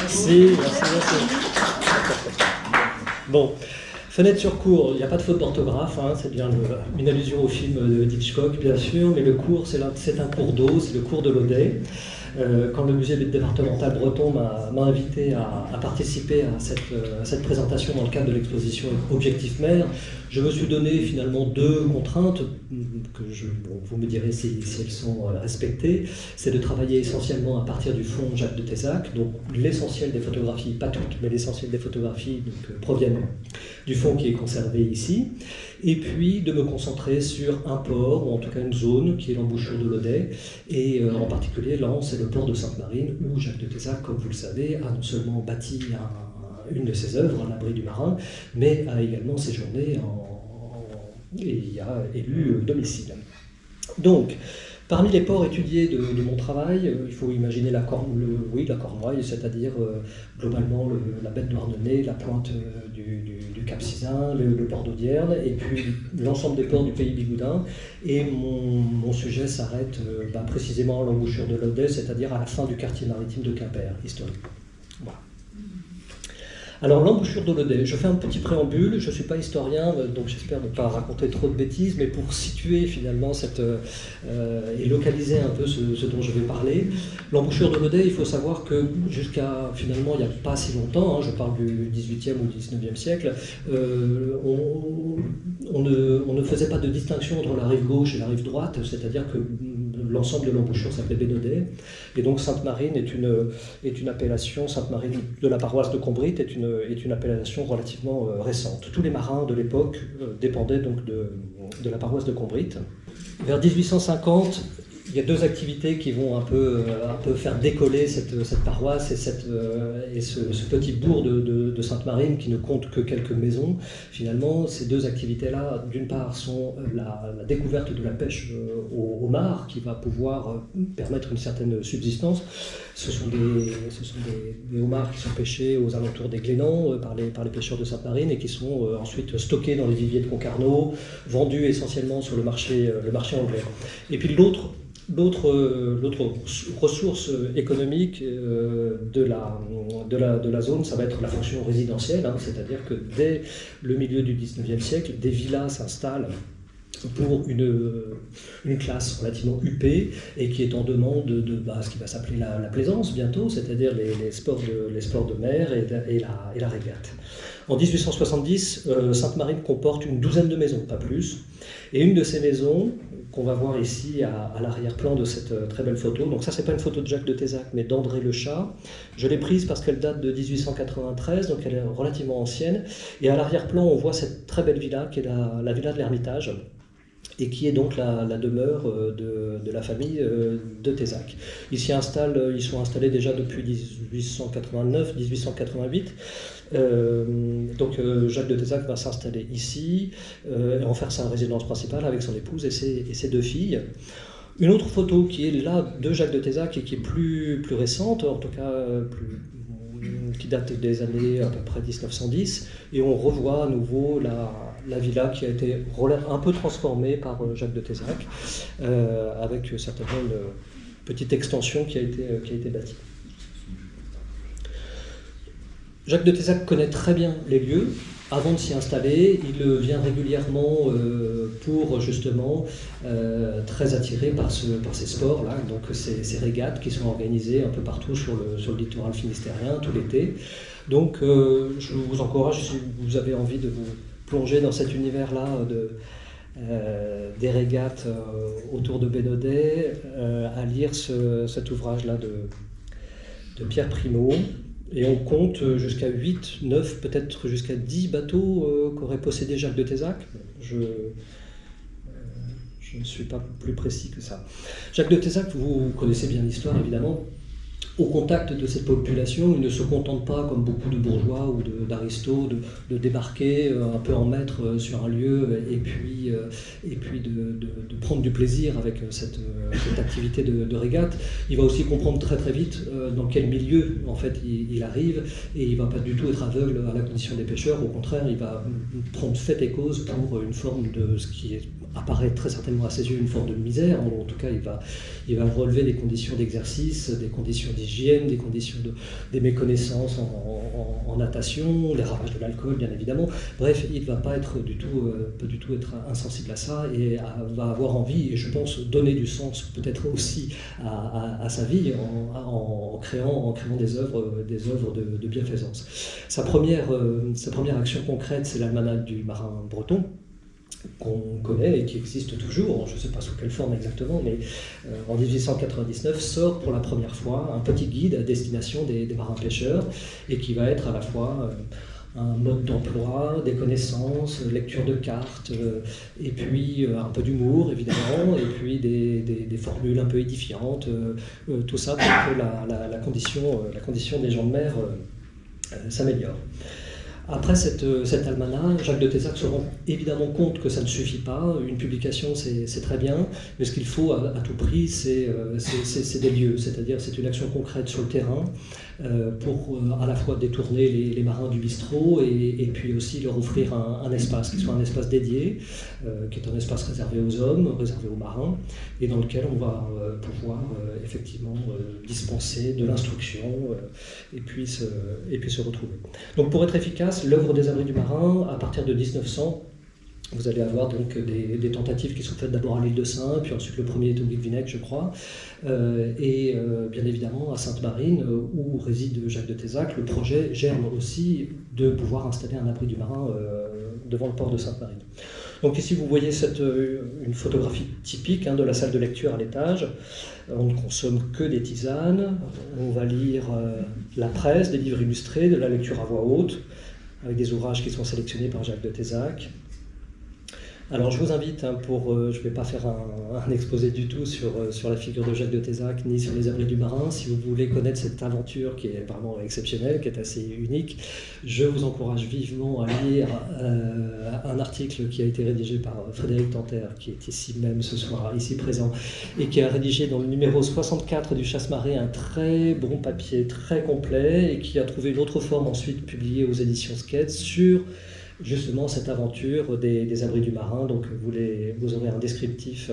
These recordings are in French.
Si, merci. Bon, fenêtre sur cours, il n'y a pas de faute d'orthographe, hein, c'est bien une allusion au film d'Hitchcock, bien sûr, mais le cours, c'est un cours d'eau, c'est le cours de l'Odet. Quand le musée départemental breton m'a invité à participer à cette présentation dans le cadre de l'exposition Objectif Mer, je me suis donné finalement deux contraintes, vous me direz si elles sont respectées. C'est de travailler essentiellement à partir du fonds Jacques de Tézac, donc l'essentiel des photographies, pas toutes, mais l'essentiel des photographies proviennent du fonds qui est conservé ici, et puis de me concentrer sur un port, ou en tout cas une zone, qui est l'embouchure de l'Odet, et en particulier Lens et le port de Sainte-Marine, où Jacques de Tézac, comme vous le savez, a non seulement bâti une de ses œuvres, l'abri du marin, mais a également séjourné et y a élu domicile. Donc, parmi les ports étudiés de mon travail, il faut imaginer la Cornouaille, c'est-à-dire globalement la baie de Douarnenez, la pointe du Cap Sizun, le port d'Audierne, et puis l'ensemble des ports du pays bigoudin. Et mon sujet s'arrête précisément à l'embouchure de l'Odet, c'est-à-dire à la fin du quartier maritime de Quimper, historique. Voilà. Alors, l'embouchure de l'Odet, je fais un petit préambule, je ne suis pas historien, donc j'espère ne pas raconter trop de bêtises, mais pour situer finalement et localiser un peu ce dont je vais parler. L'embouchure de l'Odet, il faut savoir que jusqu'à finalement il n'y a pas si longtemps, je parle du XVIIIe ou XIXe siècle, on ne faisait pas de distinction entre la rive gauche et la rive droite, c'est-à-dire que l'ensemble de l'embouchure s'appelait Bénodet, et donc Sainte-Marine est une appellation, Sainte-Marine de la paroisse de Combrite est une appellation relativement récente. Tous les marins de l'époque dépendaient donc de la paroisse de Combrite. Vers 1850, il y a deux activités qui vont un peu faire décoller cette paroisse et ce petit bourg de Sainte-Marine qui ne compte que quelques maisons. Finalement, ces deux activités-là, d'une part, sont la découverte de la pêche au homard qui va pouvoir permettre une certaine subsistance. Ce sont des homards qui sont pêchés aux alentours des Glénans par les pêcheurs de Sainte-Marine et qui sont ensuite stockés dans les viviers de Concarneau, vendus essentiellement sur le marché anglais. Et puis l'autre ressource économique de la zone, ça va être la fonction résidentielle, c'est-à-dire que dès le milieu du XIXe siècle, des villas s'installent pour une classe relativement huppée et qui est en demande de ce qui va s'appeler la plaisance bientôt, c'est-à-dire les sports de mer et la régate. En 1870, Sainte-Marine comporte une douzaine de maisons, pas plus, et une de ces maisons qu'on va voir ici à l'arrière-plan de cette très belle photo. Donc ça, c'est pas une photo de Jacques de Tézac, mais d'André Le Chat. Je l'ai prise parce qu'elle date de 1893, donc elle est relativement ancienne. Et à l'arrière-plan, on voit cette très belle villa, qui est la villa de l'Ermitage, et qui est donc la demeure de la famille de Tézac. Ils sont installés déjà depuis 1889-1888. Donc Jacques de Tézac va s'installer ici, et en faire sa résidence principale avec son épouse et ses deux filles. Une autre photo qui est là de Jacques de Tézac et qui est plus récente, en tout cas qui date des années à peu près 1910, et on revoit à nouveau la villa qui a été un peu transformée par Jacques de Tézac, avec certainement une petite extension qui a été bâtie. Jacques de Tézac connaît très bien les lieux. Avant de s'y installer, il vient régulièrement pour justement très attiré par ces sports-là, donc ces régates qui sont organisées un peu partout sur le littoral finistérien tout l'été. Donc je vous encourage, si vous avez envie de vous plonger dans cet univers-là des régates autour de Bénodet, à lire cet ouvrage-là de Pierre Primaud. Et on compte jusqu'à 8, 9, peut-être jusqu'à 10 bateaux qu'aurait possédé Jacques de Tézac. Je ne suis pas plus précis que ça. Jacques de Tézac, vous connaissez bien l'histoire évidemment. Au contact de cette population, il ne se contente pas, comme beaucoup de bourgeois ou d'aristos, de débarquer un peu en maître sur un lieu et puis de prendre du plaisir avec cette activité de régate. Il va aussi comprendre très très vite dans quel milieu en fait il arrive, et il ne va pas du tout être aveugle à la condition des pêcheurs. Au contraire, il va prendre fait et cause pour une forme de ce qui est apparaît très certainement à ses yeux une forme de misère. En tout cas, il va relever des conditions d'exercice, des conditions d'hygiène, des méconnaissances en natation, les ravages de l'alcool, bien évidemment. Bref, il ne va pas être du tout être insensible à ça et va avoir envie, et je pense, donner du sens peut-être aussi à sa vie en créant des œuvres de bienfaisance. Sa première action concrète, c'est l'almanach du marin breton, qu'on connaît et qui existe toujours, je ne sais pas sous quelle forme exactement, mais en 1899 sort pour la première fois un petit guide à destination des marins-pêcheurs, et qui va être à la fois un mode d'emploi, des connaissances, lecture de cartes, et puis un peu d'humour évidemment, et puis des formules un peu édifiantes, tout ça pour que la condition des gens de mer s'améliore. Après cet almanach, Jacques de Tézac se rend évidemment compte que ça ne suffit pas. Une publication, c'est très bien, mais ce qu'il faut à tout prix, c'est des lieux, c'est-à-dire c'est une action concrète sur le terrain pour à la fois détourner les marins du bistrot et puis aussi leur offrir un espace, qui soit un espace dédié, qui est un espace réservé aux hommes, réservé aux marins, et dans lequel on va pouvoir effectivement dispenser de l'instruction et puis se retrouver. Donc pour être efficace, l'œuvre des Abris du Marin, à partir de 1900, vous allez avoir donc des tentatives qui sont faites d'abord à l'île de Saint, puis ensuite le premier est au Guilvinec, je crois, et bien évidemment à Sainte-Marine, où réside Jacques de Tézac. Le projet germe aussi de pouvoir installer un abri du marin devant le port de Sainte-Marine. Donc ici vous voyez une photographie typique de la salle de lecture à l'étage. On ne consomme que des tisanes, on va lire la presse, des livres illustrés, de la lecture à voix haute, avec des ouvrages qui sont sélectionnés par Jacques de Tézac. Alors je vous invite, je ne vais pas faire un exposé du tout sur la figure de Jacques de Tézac, ni sur les abris du marin. Si vous voulez connaître cette aventure qui est vraiment exceptionnelle, qui est assez unique, je vous encourage vivement à lire un article qui a été rédigé par Frédéric Tanter, qui est ici même ce soir, ici présent, et qui a rédigé dans le numéro 64 du Chasse-Marée un très bon papier, très complet, et qui a trouvé une autre forme ensuite publiée aux éditions Sketch sur justement cette aventure des abris du marin. Donc vous aurez un descriptif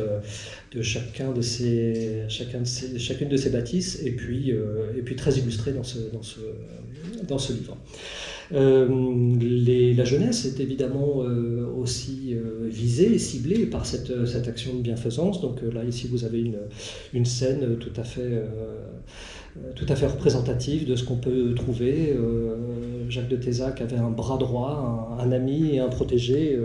de chacune de ces bâtisses, et puis très illustré dans ce livre. La jeunesse est évidemment aussi visée et ciblée par cette action de bienfaisance. Donc là, ici, vous avez une scène tout à fait représentative de ce qu'on peut trouver. Jacques de Tézac avait un bras droit, un ami et un protégé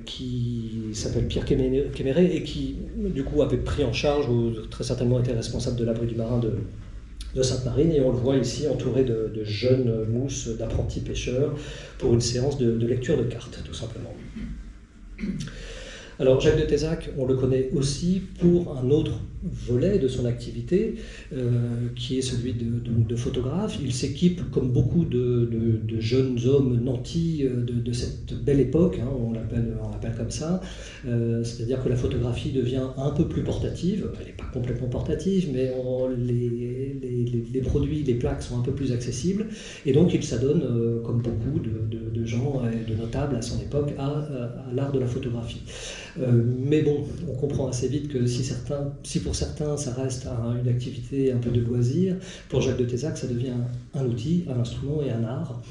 qui s'appelle Pierre Quéméré, et qui, du coup, avait pris en charge, ou très certainement était responsable de l'abri du marin de Sainte-Marine, et on le voit ici entouré de jeunes mousses, d'apprentis pêcheurs, pour une séance de lecture de cartes, tout simplement. Alors Jacques de Tézac, on le connaît aussi pour un autre volet de son activité, qui est celui de photographe. Il s'équipe, comme beaucoup de jeunes hommes nantis de cette belle époque, on l'appelle comme ça, c'est-à-dire que la photographie devient un peu plus portative. Elle n'est pas complètement portative, mais les produits, les plaques sont un peu plus accessibles, et donc il s'adonne, comme beaucoup de gens et de notables à son époque, à l'art de la photographie. Mais bon, on comprend assez vite que si pour certains ça reste une activité un peu de loisir, pour Jacques de Tézac ça devient un outil, un instrument et un art.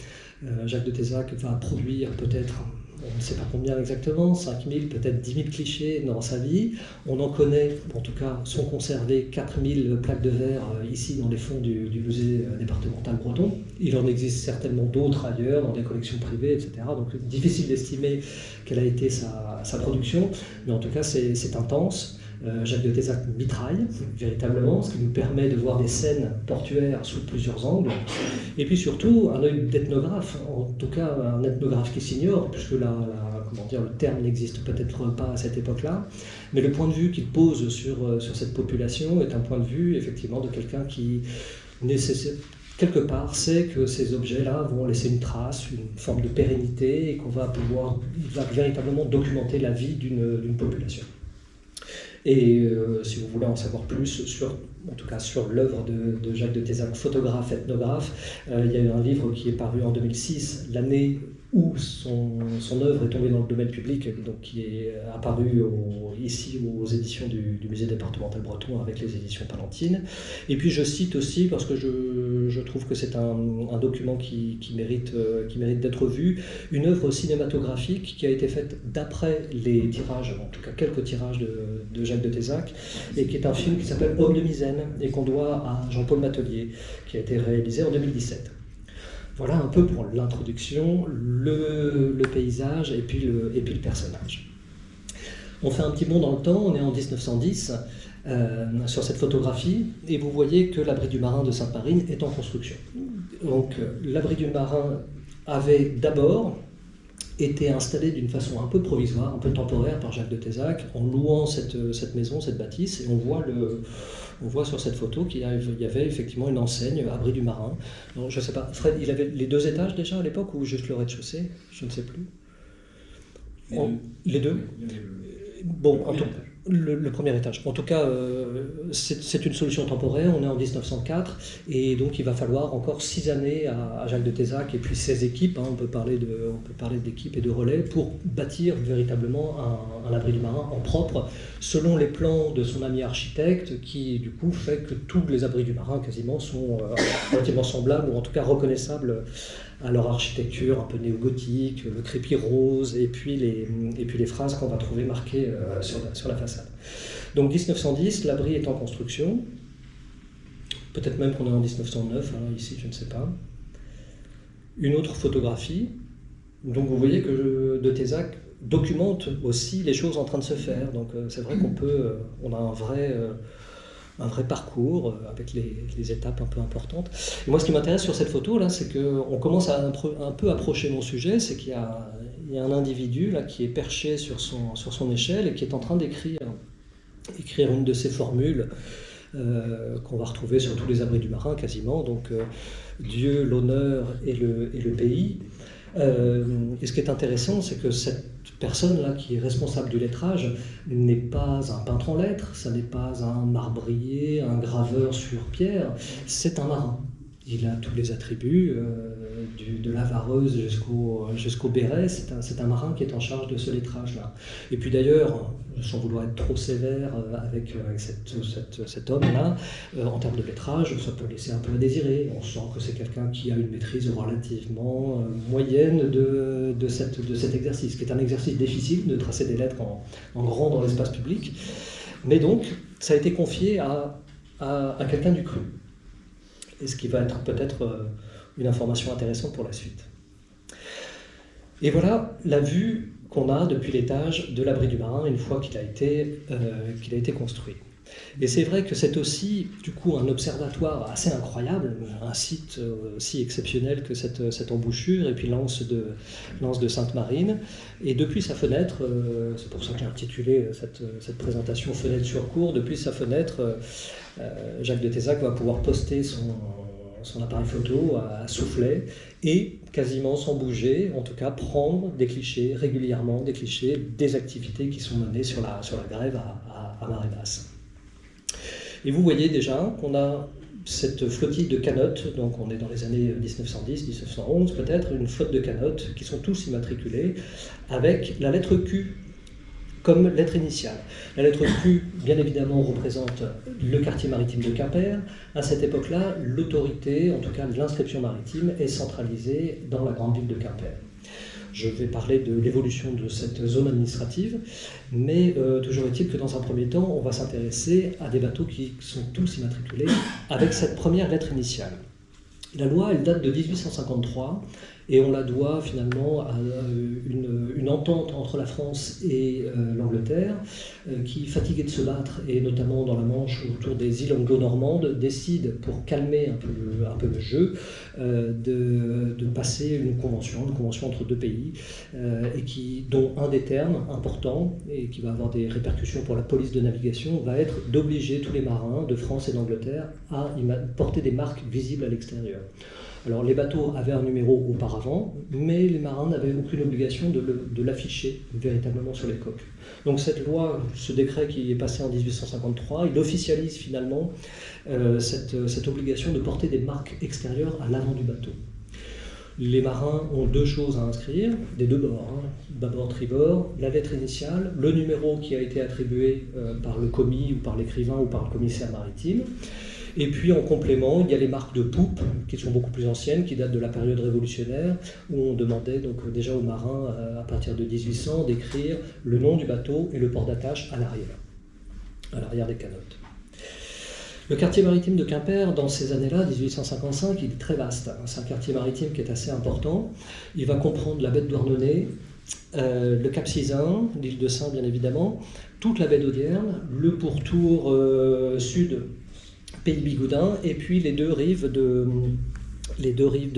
Jacques de Tézac va produire peut-être, on ne sait pas combien exactement, 5000, peut-être 10 000 clichés dans sa vie. On en connaît, en tout cas sont conservées 4000 plaques de verre ici dans les fonds du musée départemental breton. Il en existe certainement d'autres ailleurs, dans des collections privées, etc. Donc difficile d'estimer quelle a été sa production, mais en tout cas c'est intense. Jacques de Tézac mitraille véritablement, ce qui nous permet de voir des scènes portuaires sous plusieurs angles, et puis surtout un œil d'ethnographe, en tout cas un ethnographe qui s'ignore, puisque le terme n'existe peut-être pas à cette époque-là, mais le point de vue qu'il pose sur cette population est un point de vue effectivement de quelqu'un qui quelque part sait que ces objets-là vont laisser une trace, une forme de pérennité, et qu'on va véritablement documenter la vie d'une population. Et si vous voulez en savoir plus sur en tout cas sur l'œuvre de Jacques de Tézac, photographe, ethnographe. Il y a eu un livre qui est paru en 2006, l'année où son œuvre est tombée dans le domaine public, donc qui est apparu ici aux éditions du musée départemental breton avec les éditions Palantine. Et puis je cite aussi, parce que je trouve que c'est un document qui mérite d'être vu, une œuvre cinématographique qui a été faite d'après les tirages, en tout cas quelques tirages de Jacques de Tézac, et qui est un film qui s'appelle Homme de Misaine, et qu'on doit à Jean-Paul Matelier, qui a été réalisé en 2017. Voilà un peu pour l'introduction, le paysage et puis le personnage. On fait un petit bond dans le temps, on est en 1910 sur cette photographie, et vous voyez que l'abri du marin de Sainte-Marine est en construction. Donc l'abri du marin avait d'abord été installé d'une façon un peu provisoire, un peu temporaire par Jacques de Tézac, en louant cette maison, cette bâtisse, et on voit sur cette photo qu'il y avait effectivement une enseigne, abri du marin. Donc, je ne sais pas, Fred, il avait les 2 étages déjà à l'époque ou juste le rez-de-chaussée? Je ne sais plus. Les deux. Bon, le premier étage. En tout cas, c'est une solution temporaire, on est en 1904, et donc il va falloir encore 6 années à Jacques de Tézac et puis ses équipes, on peut parler d'équipes et de relais, pour bâtir véritablement un abri du marin en propre, selon les plans de son ami architecte, qui du coup fait que tous les abris du marin quasiment sont relativement semblables, ou en tout cas reconnaissables à leur architecture un peu néo-gothique, le crépi rose, et puis les phrases qu'on va trouver marquées sur la façade. Donc 1910, l'abri est en construction, peut-être même qu'on est en 1909, ici je ne sais pas. Une autre photographie, donc vous voyez que de Tézac documente aussi les choses en train de se faire, donc c'est vrai on a un vrai parcours avec les étapes un peu importantes. Et moi, ce qui m'intéresse sur cette photo, là, c'est qu'on commence à un peu approcher mon sujet, c'est qu'il y a un individu là, qui est perché sur son échelle et qui est en train d'écrire une de ces formules qu'on va retrouver sur tous les abris du marin quasiment, donc Dieu, l'honneur et le pays. Et ce qui est intéressant, c'est que cette personne-là qui est responsable du lettrage n'est pas un peintre en lettres, ça n'est pas un marbrier, un graveur sur pierre, c'est un marin. Il a tous les attributs, de la vareuse jusqu'au béret, c'est un marin qui est en charge de ce lettrage-là. Et puis d'ailleurs, sans vouloir être trop sévère avec cet homme-là, en termes de lettrage, ça peut laisser un peu à désirer. On sent que c'est quelqu'un qui a une maîtrise relativement moyenne de cet exercice, qui est un exercice difficile de tracer des lettres en grand dans l'espace public. Mais donc, ça a été confié à quelqu'un du cru. Et ce qui va être peut-être une information intéressante pour la suite. Et voilà la vue qu'on a depuis l'étage de l'abri du marin une fois qu'il a été construit. Et c'est vrai que c'est aussi du coup un observatoire assez incroyable, un site aussi exceptionnel que cette embouchure et puis l'anse de Sainte-Marine. Et depuis sa fenêtre, c'est pour ça que j'ai intitulé cette présentation Fenêtre sur cour, depuis sa fenêtre, Jacques de Tézac va pouvoir poster son appareil photo à soufflet et quasiment sans bouger, en tout cas prendre des clichés régulièrement, des clichés des activités qui sont menées sur la grève à marée basse. Et vous voyez déjà qu'on a cette flottille de canotes, donc on est dans les années 1910, 1911 peut-être, une flotte de canotes qui sont tous immatriculés avec la lettre Q comme lettre initiale. La lettre Q, bien évidemment, représente le quartier maritime de Quimper. À cette époque-là, l'autorité, en tout cas l'inscription maritime, est centralisée dans la grande ville de Quimper. Je vais parler de l'évolution de cette zone administrative, mais toujours est-il que dans un premier temps, on va s'intéresser à des bateaux qui sont tous immatriculés avec cette première lettre initiale. La loi, elle date de 1853, et on la doit finalement à une entente entre la France et l'Angleterre, qui, fatiguée de se battre, et notamment dans la Manche autour des îles anglo-normandes, décide, pour calmer un peu le jeu, de passer une convention entre deux pays, et dont un des termes importants, et qui va avoir des répercussions pour la police de navigation, va être d'obliger tous les marins de France et d'Angleterre à porter des marques visibles à l'extérieur. Alors les bateaux avaient un numéro auparavant, mais les marins n'avaient aucune obligation de l'afficher véritablement sur les coques. Donc cette loi, ce décret qui est passé en 1853, il officialise finalement cette obligation de porter des marques extérieures à l'avant du bateau. Les marins ont deux choses à inscrire, des deux bords, bâbord, tribord, la lettre initiale, le numéro qui a été attribué par le commis ou par l'écrivain ou par le commissaire maritime. Et puis en complément, il y a les marques de poupe, qui sont beaucoup plus anciennes, qui datent de la période révolutionnaire, où on demandait donc déjà aux marins, à partir de 1800, d'écrire le nom du bateau et le port d'attache à l'arrière des canotes. Le quartier maritime de Quimper, dans ces années-là, 1855, il est très vaste. C'est un quartier maritime qui est assez important. Il va comprendre la baie de Douarnenez, le Cap Sizun, l'île de Sein bien évidemment, toute la baie d'Audierne, le pourtour sud, Pays Bigoudin, et puis les deux rives de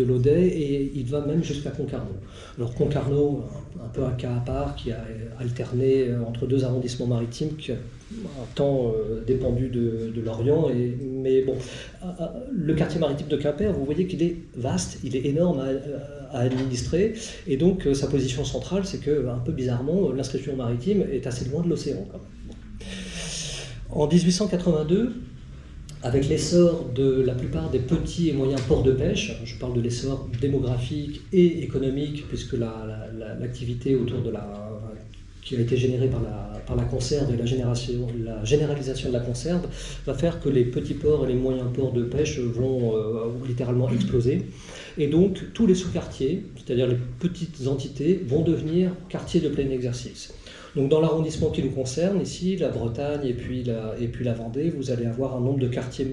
l'Audet, et il va même jusqu'à Concarneau. Alors Concarneau, un peu un cas à part, qui a alterné entre deux arrondissements maritimes, qui a un temps dépendu de Lorient, mais bon, le quartier maritime de Quimper, vous voyez qu'il est vaste, il est énorme à administrer, et donc sa position centrale, c'est que, un peu bizarrement, l'inscription maritime est assez loin de l'océan quand même. En 1882, avec l'essor de la plupart des petits et moyens ports de pêche, je parle de l'essor démographique et économique, puisque l'activité autour de qui a été générée par la conserve et la généralisation de la conserve va faire que les petits ports et les moyens ports de pêche vont littéralement exploser. Et donc tous les sous-quartiers, c'est-à-dire les petites entités, vont devenir quartiers de plein exercice. Donc dans l'arrondissement qui nous concerne, ici, la Bretagne et puis la Vendée, vous allez avoir un nombre de quartiers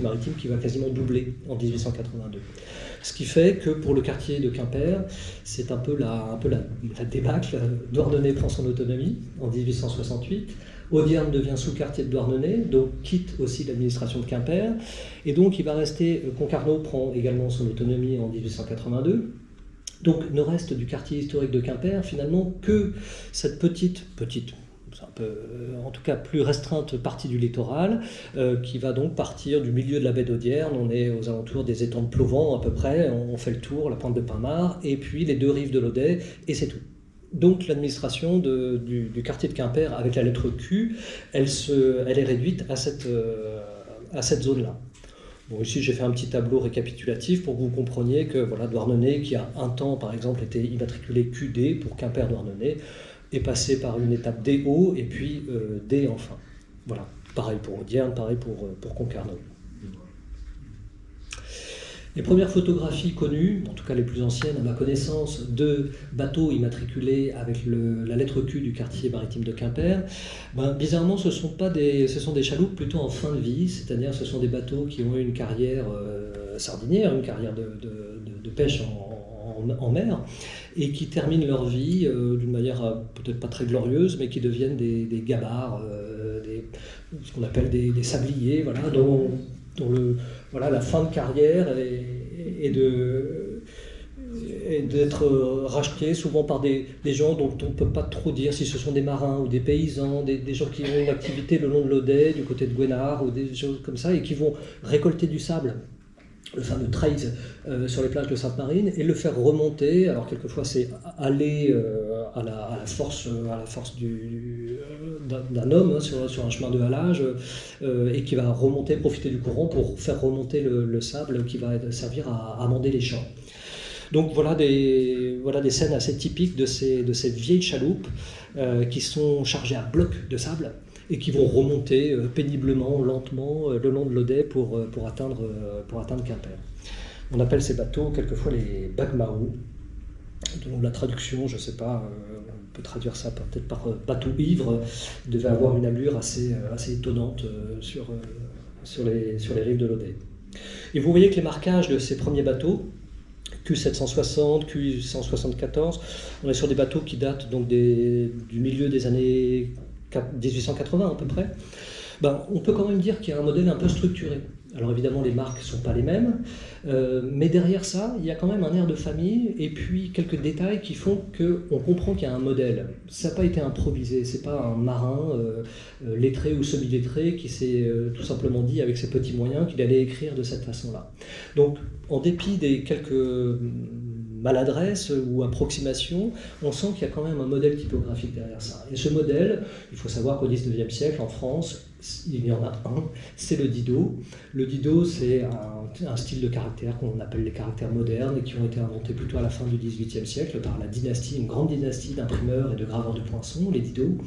maritimes qui va quasiment doubler en 1882. Ce qui fait que pour le quartier de Quimper, c'est un peu la débâcle. Douarnenez prend son autonomie en 1868. Audierne devient sous-quartier de Douarnenez, donc quitte aussi l'administration de Quimper. Et donc il va rester, Concarneau prend également son autonomie en 1882. Donc ne reste du quartier historique de Quimper finalement que cette petite, un peu, en tout cas plus restreinte partie du littoral, qui va donc partir du milieu de la baie d'Audierne. On est aux alentours des étangs de Plouvans à peu près, on fait le tour, la pointe de Pinmar, et puis les deux rives de l'Audet, et c'est tout. Donc l'administration du quartier de Quimper avec la lettre Q, elle est réduite à cette zone-là. Bon, ici j'ai fait un petit tableau récapitulatif pour que vous compreniez que voilà, Douarnenez, qui a un temps par exemple été immatriculé QD pour Quimper-Douarnenez, est passé par une étape DO et puis D enfin. Voilà, pareil pour Audierne, pareil pour Concarneau. Les premières photographies connues, en tout cas les plus anciennes à ma connaissance, de bateaux immatriculés avec la lettre Q du quartier maritime de Quimper, bizarrement ce sont des chaloupes plutôt en fin de vie, c'est-à-dire ce sont des bateaux qui ont eu une carrière sardinière, une carrière de pêche en mer, et qui terminent leur vie d'une manière peut-être pas très glorieuse, mais qui deviennent des gabarres, ce qu'on appelle des sabliers, voilà, dont la fin de carrière est d'être racheté souvent par des gens dont on ne peut pas trop dire si ce sont des marins ou des paysans, des gens qui ont une activité le long de l'Audet, du côté de Gouénard, ou des choses comme ça, et qui vont récolter du sable, le fameux trade sur les plages de Sainte-Marine, et le faire remonter. Alors quelquefois c'est aller à la force d'un homme sur un chemin de halage, et qui va remonter, profiter du courant pour faire remonter le sable qui va servir à amender les champs. Donc voilà des scènes assez typiques de ces vieilles chaloupes qui sont chargées à bloc de sable et qui vont remonter péniblement, lentement, le long de l'Audet pour atteindre Quimper. On appelle ces bateaux quelquefois les bagmao. Donc la traduction, je ne sais pas, on peut traduire ça peut-être par bateau ivre. Il devait avoir une allure assez étonnante sur les rives de l'Audet. Et vous voyez que les marquages de ces premiers bateaux, Q760, Q174, on est sur des bateaux qui datent donc du milieu des années 1880 à peu près. On peut quand même dire qu'il y a un modèle un peu structuré. Alors évidemment, les marques ne sont pas les mêmes, mais derrière ça, il y a quand même un air de famille et puis quelques détails qui font qu'on comprend qu'il y a un modèle. Ça n'a pas été improvisé, c'est pas un marin lettré ou semi-lettré qui s'est tout simplement dit avec ses petits moyens qu'il allait écrire de cette façon-là. Donc, en dépit des quelques maladresse ou approximation, on sent qu'il y a quand même un modèle typographique derrière ça. Et ce modèle, il faut savoir qu'au XIXe siècle, en France, il y en a un, c'est le Didot. Le Didot, c'est un style de caractère qu'on appelle les caractères modernes et qui ont été inventés plutôt à la fin du XVIIIe siècle par la dynastie, une grande dynastie d'imprimeurs et de graveurs de poinçons, les Didot.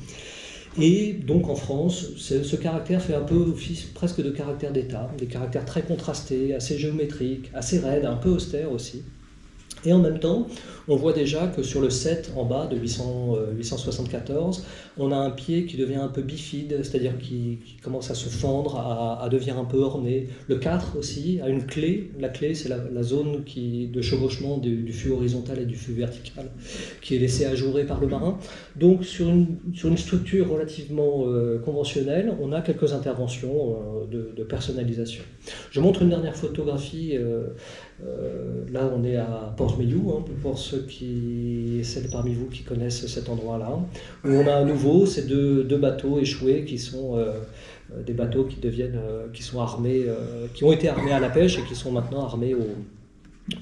Et donc en France, ce caractère fait un peu office presque de caractère d'État, des caractères très contrastés, assez géométriques, assez raides, un peu austères aussi. Et en même temps, on voit déjà que sur le 7 en bas de 874, on a un pied qui devient un peu bifide, c'est-à-dire qui commence à se fendre, à devenir un peu orné. Le 4 aussi a une clé. La clé, c'est la zone de chevauchement du fût horizontal et du fût vertical qui est laissée ajourer par le marin. Donc sur une structure relativement conventionnelle, on a quelques interventions de personnalisation. Je montre une dernière photographie. Là, on est à Porte-Meilloux, hein, pour celles parmi vous qui connaissent cet endroit-là, où on a à nouveau ces deux bateaux échoués qui sont des bateaux qui sont armés, qui ont été armés à la pêche et qui sont maintenant armés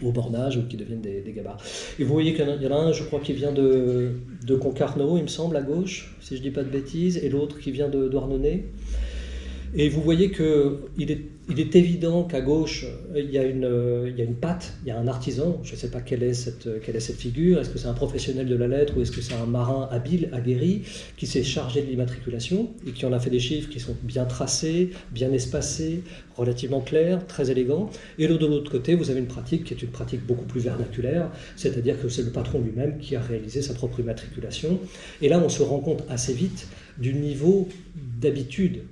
au bornage ou qui deviennent des gabarres. Et vous voyez qu'il y en a un, je crois, qui vient de Concarneau, il me semble, à gauche, si je ne dis pas de bêtises, et l'autre qui vient de Douarnenez. Et vous voyez qu'il est évident qu'à gauche, il y a une patte, il y a un artisan. Je ne sais pas quelle est cette figure. Est-ce que c'est un professionnel de la lettre ou est-ce que c'est un marin habile, aguerri, qui s'est chargé de l'immatriculation et qui en a fait des chiffres qui sont bien tracés, bien espacés, relativement clairs, très élégants. Et de l'autre côté, vous avez une pratique qui est une pratique beaucoup plus vernaculaire, c'est-à-dire que c'est le patron lui-même qui a réalisé sa propre immatriculation. Et là, on se rend compte assez vite du niveau d'habitude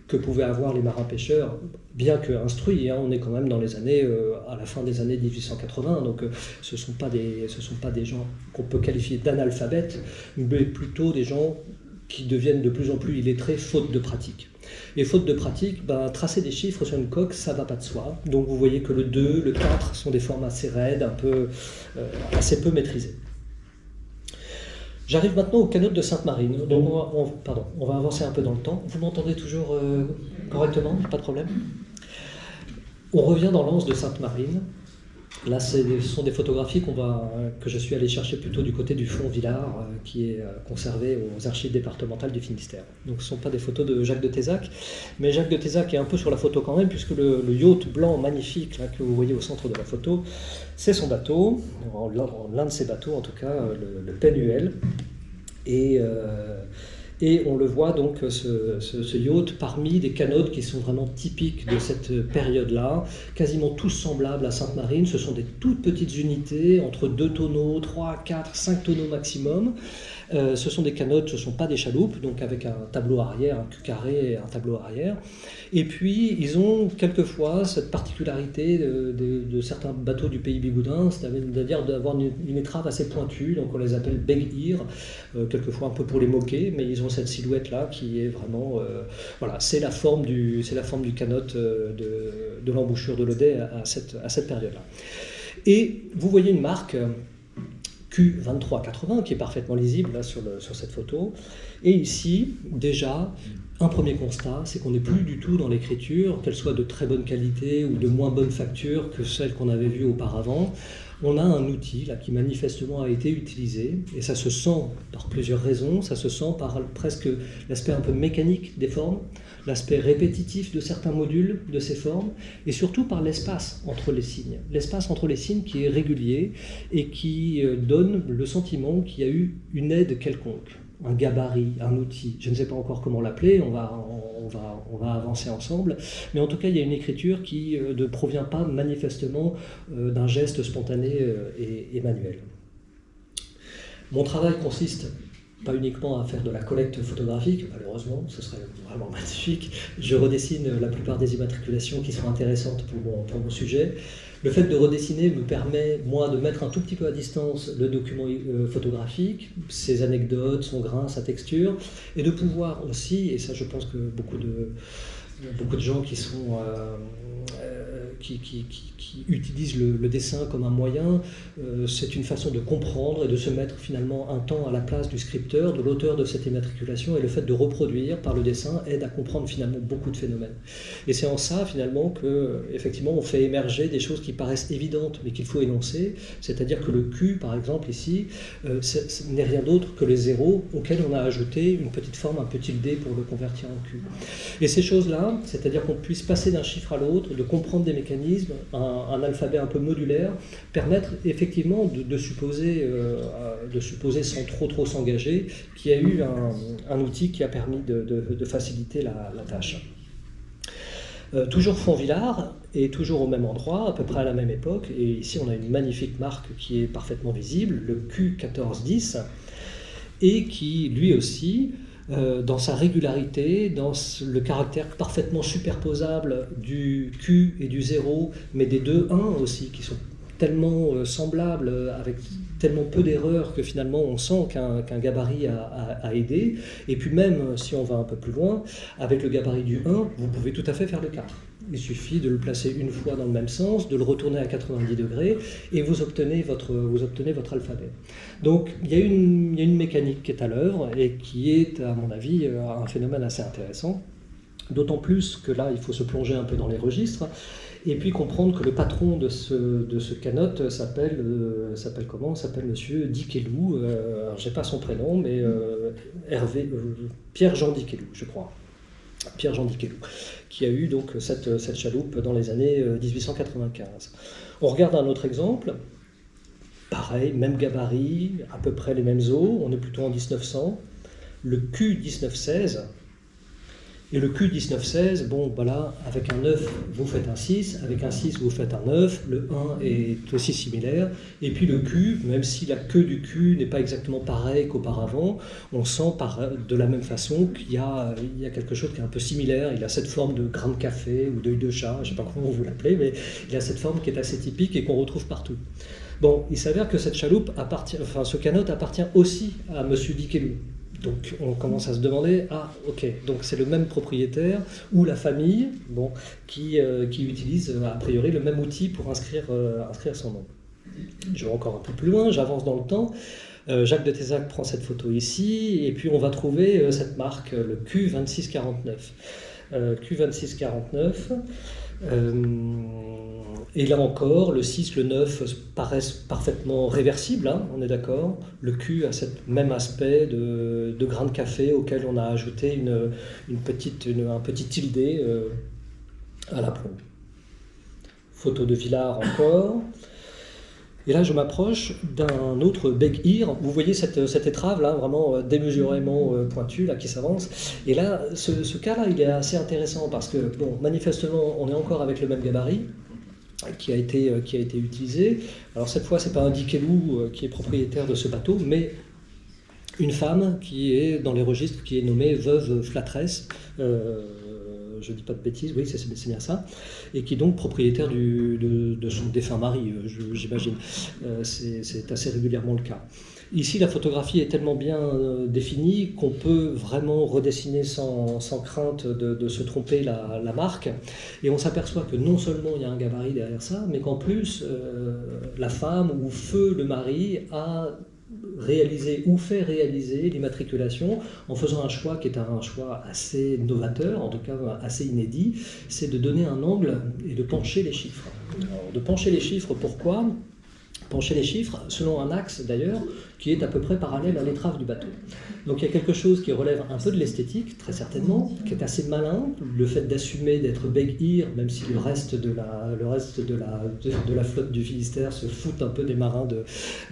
que pouvaient avoir les marins-pêcheurs, bien que instruits, hein, on est quand même dans les années, à la fin des années 1880, donc ce ne sont pas des gens qu'on peut qualifier d'analphabètes, mais plutôt des gens qui deviennent de plus en plus illettrés faute de pratique. Et faute de pratique, tracer des chiffres sur une coque, ça ne va pas de soi. Donc vous voyez que le 2, le 4 sont des formes assez raides, assez peu maîtrisées. J'arrive maintenant au canot de Sainte-Marine. Donc on va avancer un peu dans le temps. Vous m'entendez toujours correctement? Pas de problème. On revient dans l'anse de Sainte-Marine. Là, ce sont des photographies que je suis allé chercher plutôt du côté du Fond Villard, qui est conservé aux archives départementales du Finistère. Donc ce ne sont pas des photos de Jacques de Tézac, mais Jacques de Tézac est un peu sur la photo quand même, puisque le yacht blanc magnifique là, que vous voyez au centre de la photo, c'est son bateau, l'un de ses bateaux en tout cas, le Penuel. Et on le voit donc, ce yacht, parmi des canots qui sont vraiment typiques de cette période-là, quasiment tous semblables à Sainte-Marine. Ce sont des toutes petites unités, entre 2 tonneaux, 3, 4, 5 tonneaux maximum. Ce sont des canots, ce ne sont pas des chaloupes, donc avec un tableau arrière, un cul carré et un tableau arrière. Et puis, ils ont quelquefois cette particularité de certains bateaux du pays bigoudin, c'est-à-dire d'avoir une étrave assez pointue, donc on les appelle beg-ear, quelquefois un peu pour les moquer, mais ils ont cette silhouette-là qui est vraiment... voilà, c'est la forme du canot de l'embouchure de l'Odet à cette période-là. Et vous voyez une marque... Q2380 qui est parfaitement lisible là, sur cette photo. Et ici, déjà, un premier constat, c'est qu'on n'est plus du tout dans l'écriture, qu'elle soit de très bonne qualité ou de moins bonne facture que celle qu'on avait vue auparavant. On a un outil là, qui manifestement a été utilisé, et ça se sent par plusieurs raisons. Ça se sent par presque l'aspect un peu mécanique des formes, l'aspect répétitif de certains modules de ces formes, et surtout par l'espace entre les signes. L'espace entre les signes qui est régulier et qui donne le sentiment qu'il y a eu une aide quelconque, un gabarit, un outil. Je ne sais pas encore comment l'appeler, on va avancer ensemble, mais en tout cas il y a une écriture qui ne provient pas manifestement d'un geste spontané et manuel. Mon travail consiste pas uniquement à faire de la collecte photographique, malheureusement, ce serait vraiment magnifique. Je redessine la plupart des immatriculations qui sont intéressantes pour mon sujet. Le fait de redessiner me permet, moi, de mettre un tout petit peu à distance le document photographique, ses anecdotes, son grain, sa texture, et de pouvoir aussi, et ça je pense que beaucoup beaucoup de gens qui utilisent le dessin comme un moyen, c'est une façon de comprendre et de se mettre finalement un temps à la place du scripteur, de l'auteur de cette immatriculation, et le fait de reproduire par le dessin aide à comprendre finalement beaucoup de phénomènes. Et c'est en ça finalement que effectivement on fait émerger des choses qui paraissent évidentes mais qu'il faut énoncer, c'est-à-dire que le Q par exemple ici n'est rien d'autre que les zéros auxquels on a ajouté une petite forme, un petit D pour le convertir en Q. Et ces choses-là, c'est-à-dire qu'on puisse passer d'un chiffre à l'autre, de comprendre des mécanismes, un alphabet un peu modulaire, permettre effectivement de supposer sans trop s'engager qu'il y a eu un outil qui a permis de faciliter la tâche. Toujours Fontvillard, et toujours au même endroit, à peu près à la même époque, et ici on a une magnifique marque qui est parfaitement visible, le Q1410, et qui lui aussi, dans sa régularité, dans le caractère parfaitement superposable du Q et du 0, mais des deux 1 aussi, qui sont tellement semblables, avec tellement peu d'erreurs que finalement on sent qu'un gabarit a aidé. Et puis même, si on va un peu plus loin, avec le gabarit du 1, vous pouvez tout à fait faire le 4. Il suffit de le placer une fois dans le même sens, de le retourner à 90 degrés, et vous obtenez votre alphabet. Donc il y a une mécanique qui est à l'œuvre, et qui est, à mon avis, un phénomène assez intéressant. D'autant plus que là, il faut se plonger un peu dans les registres, et puis comprendre que le patron de ce canote s'appelle comment? S'appelle monsieur Dickelou, alors j'ai pas son prénom, mais Pierre-Jean Dickelou, je crois. Pierre-Jean Dickelou, qui a eu donc cette chaloupe dans les années 1895. On regarde un autre exemple, pareil, même gabarit, à peu près les mêmes eaux, on est plutôt en 1900, le Q1916, et le Q1916, bon voilà, avec un 9 vous faites un 6, avec un 6 vous faites un 9, le 1 est aussi similaire, et puis le Q, même si la queue du Q n'est pas exactement pareille qu'auparavant, on sent de la même façon qu'il y a quelque chose qui est un peu similaire, il a cette forme de grain de café ou d'œil de chat, je ne sais pas comment vous l'appelez, mais il a cette forme qui est assez typique et qu'on retrouve partout. Bon, il s'avère que cette chaloupe ce canote appartient aussi à monsieur Dickelou. Donc on commence à se demander, ah ok, donc c'est le même propriétaire ou la famille qui utilise a priori le même outil pour inscrire son nom. Je vais encore un peu plus loin, j'avance dans le temps. Jacques de Tézac prend cette photo ici, et puis on va trouver cette marque, le Q2649. Q2649. Et là encore, le 6, le 9 paraissent parfaitement réversibles, hein, on est d'accord. Le Q a ce même aspect de grain de café auquel on a ajouté un petit tilde à l'aplomb. Photo de Villard encore. Et là, je m'approche d'un autre Beg-Ir. Vous voyez cette étrave là, vraiment démesurément pointue là, qui s'avance. Et là, ce cas-là, il est assez intéressant parce que, bon, manifestement, on est encore avec le même gabarit qui a été utilisé. Alors cette fois, c'est pas un Dickelou qui est propriétaire de ce bateau, mais une femme qui est dans les registres, qui est nommée veuve flatteresse. Je dis pas de bêtises, oui, c'est bien ça, et qui est donc propriétaire de son défunt mari, j'imagine. C'est assez régulièrement le cas. Ici, la photographie est tellement bien définie qu'on peut vraiment redessiner sans crainte de se tromper la marque. Et on s'aperçoit que non seulement il y a un gabarit derrière ça, mais qu'en plus, la femme ou feu le mari a réaliser ou faire réaliser l'immatriculation en faisant un choix qui est un choix assez novateur, en tout cas assez inédit, c'est de donner un angle et de pencher les chiffres. Alors, de pencher les chiffres, pourquoi ? Pencher les chiffres selon un axe d'ailleurs qui est à peu près parallèle à l'étrave du bateau. Donc il y a quelque chose qui relève un peu de l'esthétique, très certainement, qui est assez malin, le fait d'assumer d'être Beg-Ir, même si le reste de la flotte du Finistère se fout un peu des marins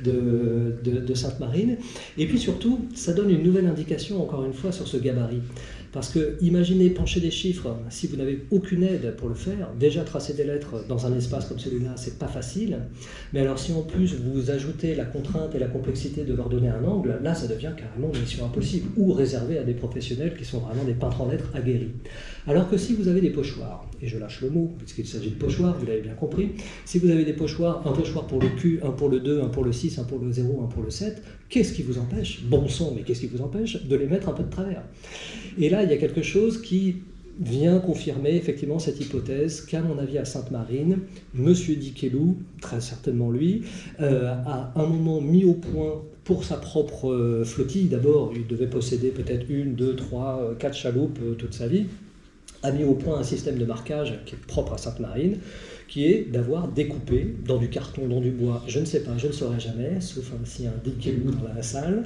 de Sainte-Marine. Et puis surtout, ça donne une nouvelle indication, encore une fois, sur ce gabarit. Parce que imaginez pencher des chiffres, si vous n'avez aucune aide pour le faire, déjà tracer des lettres dans un espace comme celui-là, c'est pas facile, mais alors si en plus vous ajoutez la contrainte et la complexité de leur donner un angle, là ça devient carrément une mission impossible, ou réservée à des professionnels qui sont vraiment des peintres en lettres aguerris. Alors que si vous avez des pochoirs, et je lâche le mot, puisqu'il s'agit de pochoirs, vous l'avez bien compris, si vous avez des pochoirs, un pochoir pour le Q, un pour le 2, un pour le 6, un pour le 0, un pour le 7, qu'est-ce qui vous empêche, bon sang, mais qu'est-ce qui vous empêche de les mettre un peu de travers? Et là, il y a quelque chose qui vient confirmer effectivement cette hypothèse qu'à mon avis à Sainte-Marine, M. Dickelou, très certainement lui, a un moment mis au point pour sa propre flottille. D'abord, il devait posséder peut-être 1, 2, 3, 4 chaloupes toute sa vie, a mis au point un système de marquage qui est propre à Sainte-Marine, qui est d'avoir découpé dans du carton, dans du bois, je ne sais pas, je ne saurais jamais, sauf s'il y a un Dickelou dans la salle,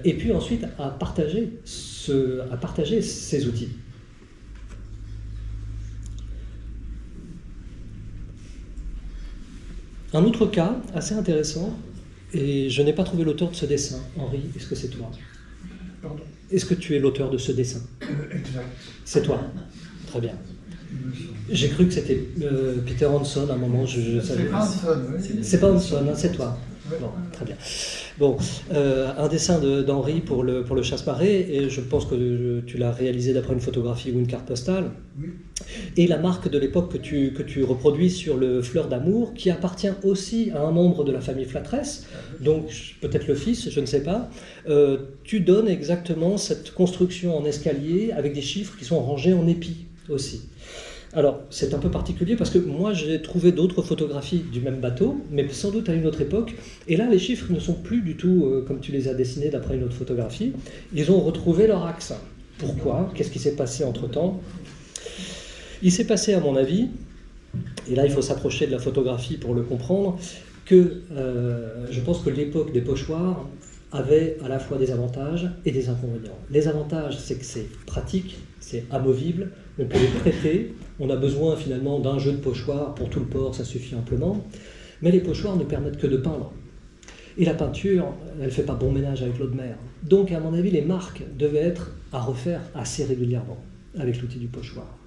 et puis ensuite à partager ces outils. Un autre cas assez intéressant, et je n'ai pas trouvé l'auteur de ce dessin. Henri, est-ce que c'est toi? Pardon. Est-ce que tu es l'auteur de ce dessin? Exact. C'est toi. Très bien. J'ai cru que c'était Peter Hanson à un moment. C'est pas Hanson, oui. C'est pas Hanson, hein, c'est toi. Ouais. Bon, très bien. Bon, un dessin d'Henri pour le chasse-marée, et je pense que tu l'as réalisé d'après une photographie ou une carte postale. Oui. Et la marque de l'époque que tu reproduis sur le fleur d'amour, qui appartient aussi à un membre de la famille Flatresse, donc peut-être le fils, je ne sais pas, tu donnes exactement cette construction en escalier avec des chiffres qui sont rangés en épis aussi. Alors, c'est un peu particulier parce que moi, j'ai trouvé d'autres photographies du même bateau, mais sans doute à une autre époque. Et là, les chiffres ne sont plus du tout comme tu les as dessinés d'après une autre photographie. Ils ont retrouvé leur axe. Pourquoi? Qu'est-ce qui s'est passé entre-temps? Il s'est passé, à mon avis, et là, il faut s'approcher de la photographie pour le comprendre, que je pense que l'époque des pochoirs avait à la fois des avantages et des inconvénients. Les avantages, c'est que c'est pratique, c'est amovible, on peut les prêter, on a besoin finalement d'un jeu de pochoir pour tout le port, ça suffit amplement, mais les pochoirs ne permettent que de peindre. Et la peinture, elle ne fait pas bon ménage avec l'eau de mer. Donc à mon avis, les marques devaient être à refaire assez régulièrement avec l'outil du pochoir.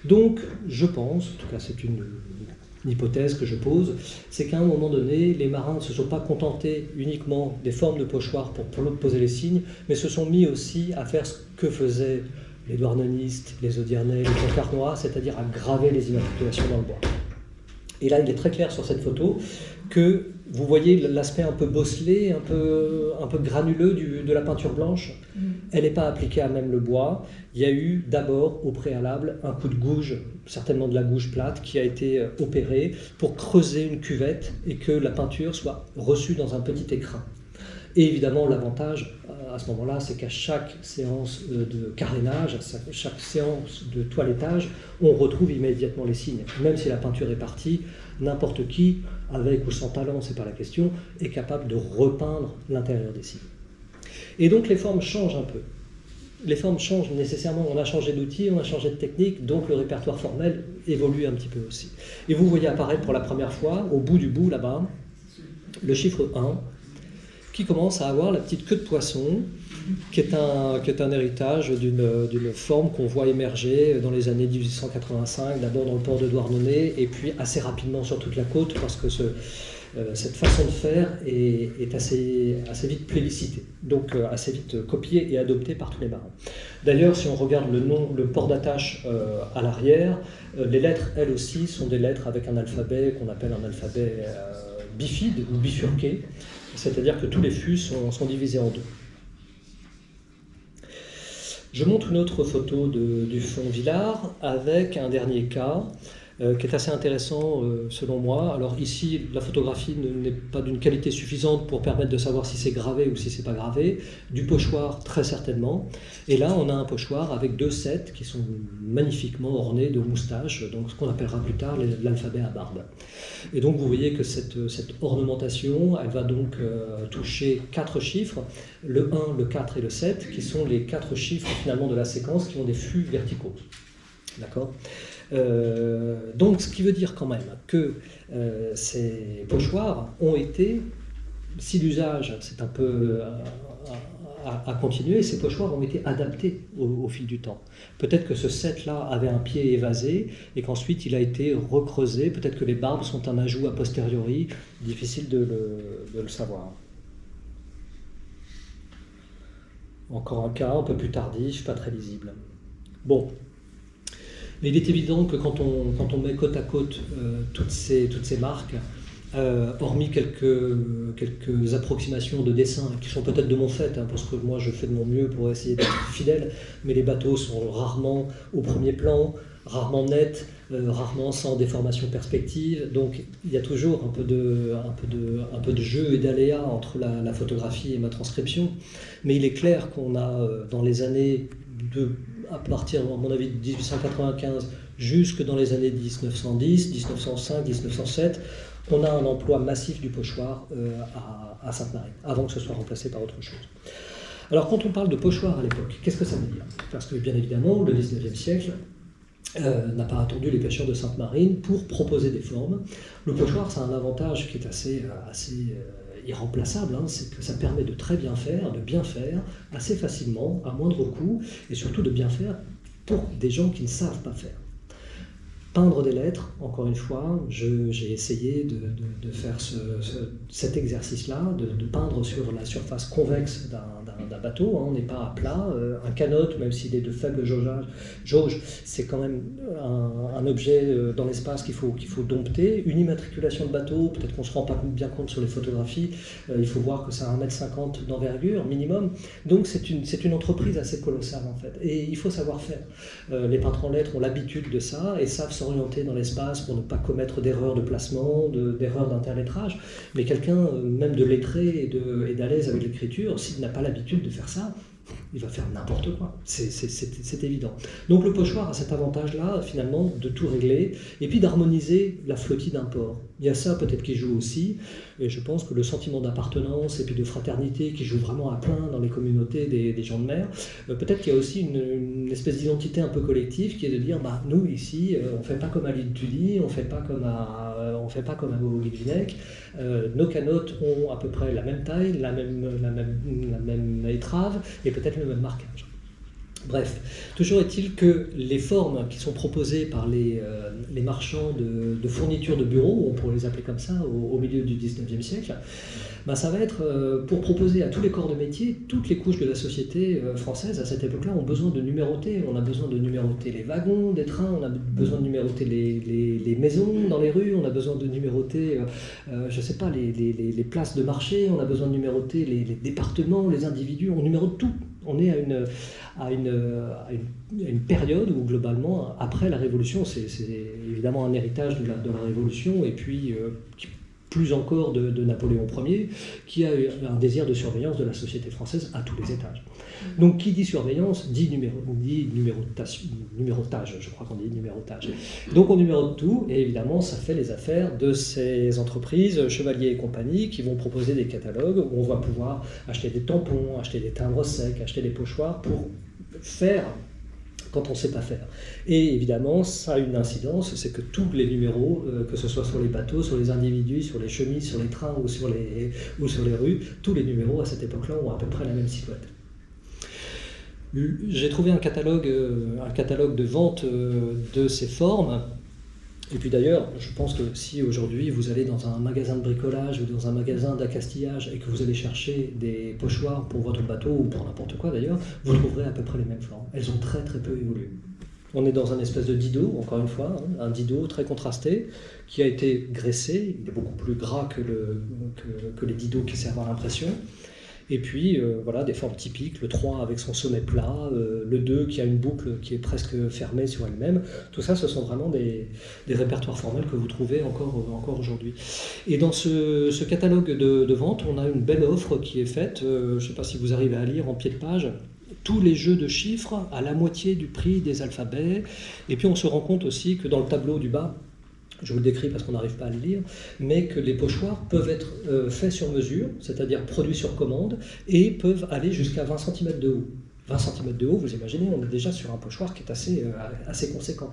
Donc je pense, en tout cas c'est une hypothèse que je pose, c'est qu'à un moment donné, les marins ne se sont pas contentés uniquement des formes de pochoirs pour poser les signes, mais se sont mis aussi à faire ce que faisaient les douarnenistes, les Audiernais, les Concarnois, c'est-à-dire à graver les immatriculations dans le bois. Et là, il est très clair sur cette photo que vous voyez l'aspect un peu bosselé, un peu granuleux de la peinture blanche. Elle n'est pas appliquée à même le bois. Il y a eu d'abord, au préalable, un coup de gouge, certainement de la gouge plate, qui a été opéré pour creuser une cuvette et que la peinture soit reçue dans un petit écrin. Et évidemment, l'avantage à ce moment-là, c'est qu'à chaque séance de carénage, chaque séance de toilettage, on retrouve immédiatement les signes. Même si la peinture est partie, n'importe qui, avec ou sans talent, c'est pas la question, est capable de repeindre l'intérieur des signes. Et donc les formes changent un peu. Les formes changent nécessairement, on a changé d'outil, on a changé de technique, donc le répertoire formel évolue un petit peu aussi. Et vous voyez apparaître pour la première fois, au bout du bout là-bas, le chiffre 1, qui commence à avoir la petite queue de poisson, qui est un héritage d'une forme qu'on voit émerger dans les années 1885, d'abord dans le port de Douarnenez, et puis assez rapidement sur toute la côte, parce que cette façon de faire est assez vite plébiscitée, donc assez vite copiée et adoptée par tous les marins. D'ailleurs, si on regarde le port d'attache à l'arrière, les lettres, elles aussi, sont des lettres avec un alphabet qu'on appelle un alphabet bifide ou bifurqué, c'est-à-dire que tous les fûts sont divisés en deux. Je montre une autre photo du fond Villars avec un dernier cas qui est assez intéressant selon moi. Alors ici, la photographie n'est pas d'une qualité suffisante pour permettre de savoir si c'est gravé ou si c'est pas gravé. Du pochoir, très certainement. Et là, on a un pochoir avec 2 sets qui sont magnifiquement ornés de moustaches, donc ce qu'on appellera plus tard l'alphabet à barbe. Et donc vous voyez que cette ornementation, elle va donc toucher 4 chiffres, le 1, le 4 et le 7, qui sont les 4 chiffres finalement de la séquence qui ont des fûts verticaux. D'accord ? Donc ce qui veut dire quand même que ces pochoirs ont été, si l'usage c'est un peu à continuer, ces pochoirs ont été adaptés au fil du temps. Peut-être que ce set-là avait un pied évasé et qu'ensuite il a été recreusé, peut-être que les barbes sont un ajout a posteriori, difficile de le savoir. Encore un cas un peu plus tardif, pas très lisible. Bon. Mais il est évident que quand on met côte à côte toutes ces marques, hormis quelques approximations de dessin qui sont peut-être de mon fait, hein, parce que moi je fais de mon mieux pour essayer d'être fidèle, mais les bateaux sont rarement au premier plan, rarement nets, rarement sans déformation perspective, donc il y a toujours un peu de jeu et d'aléa entre la photographie et ma transcription, mais il est clair qu'on a dans les années à partir, à mon avis, de 1895 jusque dans les années 1910, 1905, 1907, on a un emploi massif du pochoir à Sainte-Marine, avant que ce soit remplacé par autre chose. Alors quand on parle de pochoir à l'époque, qu'est-ce que ça veut dire? Parce que bien évidemment, le 19e siècle n'a pas attendu les pêcheurs de Sainte-Marine pour proposer des formes. Le pochoir, c'est un avantage qui est assez irremplaçable, hein, c'est que ça permet de très bien faire, de bien faire, assez facilement, à moindre coût, et surtout de bien faire pour des gens qui ne savent pas faire. Peindre des lettres, encore une fois, j'ai essayé de faire cet exercice-là, de peindre sur la surface convexe d'un bateau, hein, on n'est pas à plat, un canot, même s'il est de faible jauge, c'est quand même un objet dans l'espace qu'il faut dompter. Une immatriculation de bateau, peut-être qu'on ne se rend pas bien compte sur les photographies, il faut voir que ça a 1,50 m d'envergure minimum, donc c'est une entreprise assez colossale en fait, et il faut savoir faire. Les peintres en lettres ont l'habitude de ça, et savent s'orienter dans l'espace pour ne pas commettre d'erreurs de placement, d'erreurs d'interlettrage, mais quelqu'un même de lettré et d'à l'aise avec l'écriture, s'il n'a pas l'habitude de faire ça, il va faire n'importe quoi, c'est évident. Donc le pochoir a cet avantage-là, finalement, de tout régler, et puis d'harmoniser la flottille d'un port. Il y a ça peut-être qui joue aussi, et je pense que le sentiment d'appartenance et puis de fraternité qui joue vraiment à plein dans les communautés des gens de mer, peut-être qu'il y a aussi une espèce d'identité un peu collective qui est de dire, bah, nous ici, on ne fait pas comme à l'île Tudy, on ne fait pas comme à Guilvinec, nos canotes ont à peu près la même taille, la même étrave, et peut-être le même marquage. Bref, toujours est-il que les formes qui sont proposées par les marchands de fournitures de bureaux, on pourrait les appeler comme ça, au milieu du 19e siècle, ben ça va être pour proposer à tous les corps de métier, toutes les couches de la société française à cette époque-là ont besoin de numéroter. On a besoin de numéroter les wagons des trains, on a besoin de numéroter les maisons dans les rues, on a besoin de numéroter, je sais pas, les places de marché, on a besoin de numéroter les départements, les individus, on numérote tout. On est à une période où, globalement, après la Révolution, c'est évidemment un héritage de la Révolution, et puis plus encore de Napoléon Ier, qui a eu un désir de surveillance de la société française à tous les étages. Donc, qui dit surveillance, dit numérotage, je crois qu'on dit numérotage. Donc, on numérote tout, et évidemment, ça fait les affaires de ces entreprises, Chevalier et compagnie, qui vont proposer des catalogues où on va pouvoir acheter des tampons, acheter des timbres secs, acheter des pochoirs pour faire quand on ne sait pas faire. Et évidemment, ça a une incidence, c'est que tous les numéros, que ce soit sur les bateaux, sur les individus, sur les chemises, sur les trains ou sur les rues, tous les numéros à cette époque-là ont à peu près la même silhouette. J'ai trouvé un catalogue de vente de ces formes. Et puis d'ailleurs, je pense que si aujourd'hui vous allez dans un magasin de bricolage ou dans un magasin d'accastillage et que vous allez chercher des pochoirs pour votre bateau ou pour n'importe quoi d'ailleurs, vous trouverez à peu près les mêmes formes. Elles ont très très peu évolué. On est dans un espèce de dido, encore une fois, hein, un dido très contrasté qui a été graissé. Il est beaucoup plus gras que les didos qui servent à l'impression. Et puis, voilà, des formes typiques, le 3 avec son sommet plat, le 2 qui a une boucle qui est presque fermée sur elle-même. Tout ça, ce sont vraiment des répertoires formels que vous trouvez encore aujourd'hui. Et dans ce catalogue de vente, on a une belle offre qui est faite, je ne sais pas si vous arrivez à lire en pied de page, tous les jeux de chiffres à la moitié du prix des alphabets. Et puis, on se rend compte aussi que dans le tableau du bas, je vous le décris parce qu'on n'arrive pas à le lire, mais que les pochoirs peuvent être faits sur mesure, c'est-à-dire produits sur commande, et peuvent aller jusqu'à 20 cm de haut. 20 cm de haut, vous imaginez, on est déjà sur un pochoir qui est assez conséquent.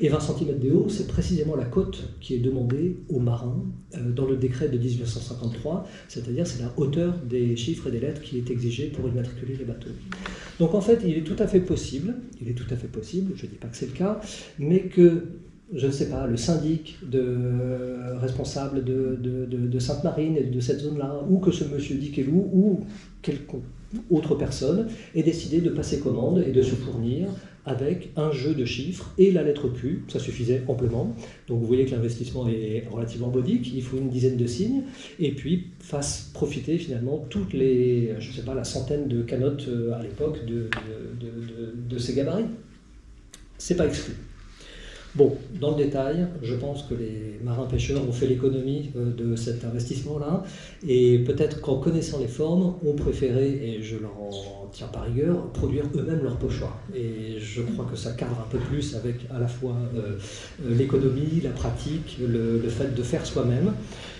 Et 20 cm de haut, c'est précisément la cote qui est demandée aux marins dans le décret de 1853, c'est-à-dire c'est la hauteur des chiffres et des lettres qui est exigée pour immatriculer les bateaux. Donc en fait, il est tout à fait possible, je ne dis pas que c'est le cas, mais que je ne sais pas, le syndic responsable de Sainte-Marine et de cette zone-là, ou que ce monsieur Dikelou, ou autre personne ait décidé de passer commande et de se fournir avec un jeu de chiffres et la lettre Q, ça suffisait amplement. Donc vous voyez que l'investissement est relativement modique, il faut une dizaine de signes, et puis fasse profiter finalement toutes les, je ne sais pas, la centaine de canottes à l'époque de ces gabarits. C'est pas exclu. Bon, dans le détail, je pense que les marins-pêcheurs ont fait l'économie de cet investissement-là, et peut-être qu'en connaissant les formes, ont préféré, et je leur en tiens par rigueur, produire eux-mêmes leur pochoir. Et je crois que ça cadre un peu plus avec à la fois l'économie, la pratique, le fait de faire soi-même.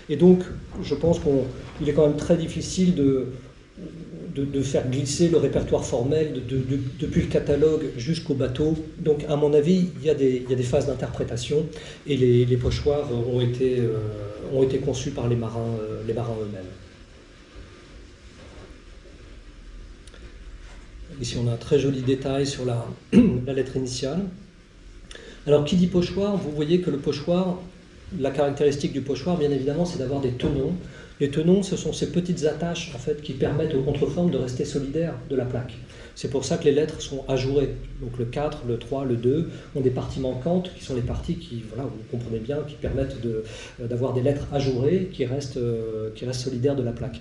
Et donc, je pense qu'il est quand même très difficile de faire glisser le répertoire formel depuis le catalogue jusqu'au bateau. Donc à mon avis, il y a des phases d'interprétation et les pochoirs ont été conçus par les marins eux-mêmes. Ici on a un très joli détail sur la lettre initiale. Alors qui dit pochoir, vous voyez que le pochoir, la caractéristique du pochoir bien évidemment c'est d'avoir des tenons. Les tenons, ce sont ces petites attaches en fait, qui permettent aux contreformes de rester solidaires de la plaque. C'est pour ça que les lettres sont ajourées. Donc le 4, le 3, le 2 ont des parties manquantes qui sont les parties qui, voilà, vous comprenez bien, qui permettent d'avoir des lettres ajourées qui restent solidaires de la plaque.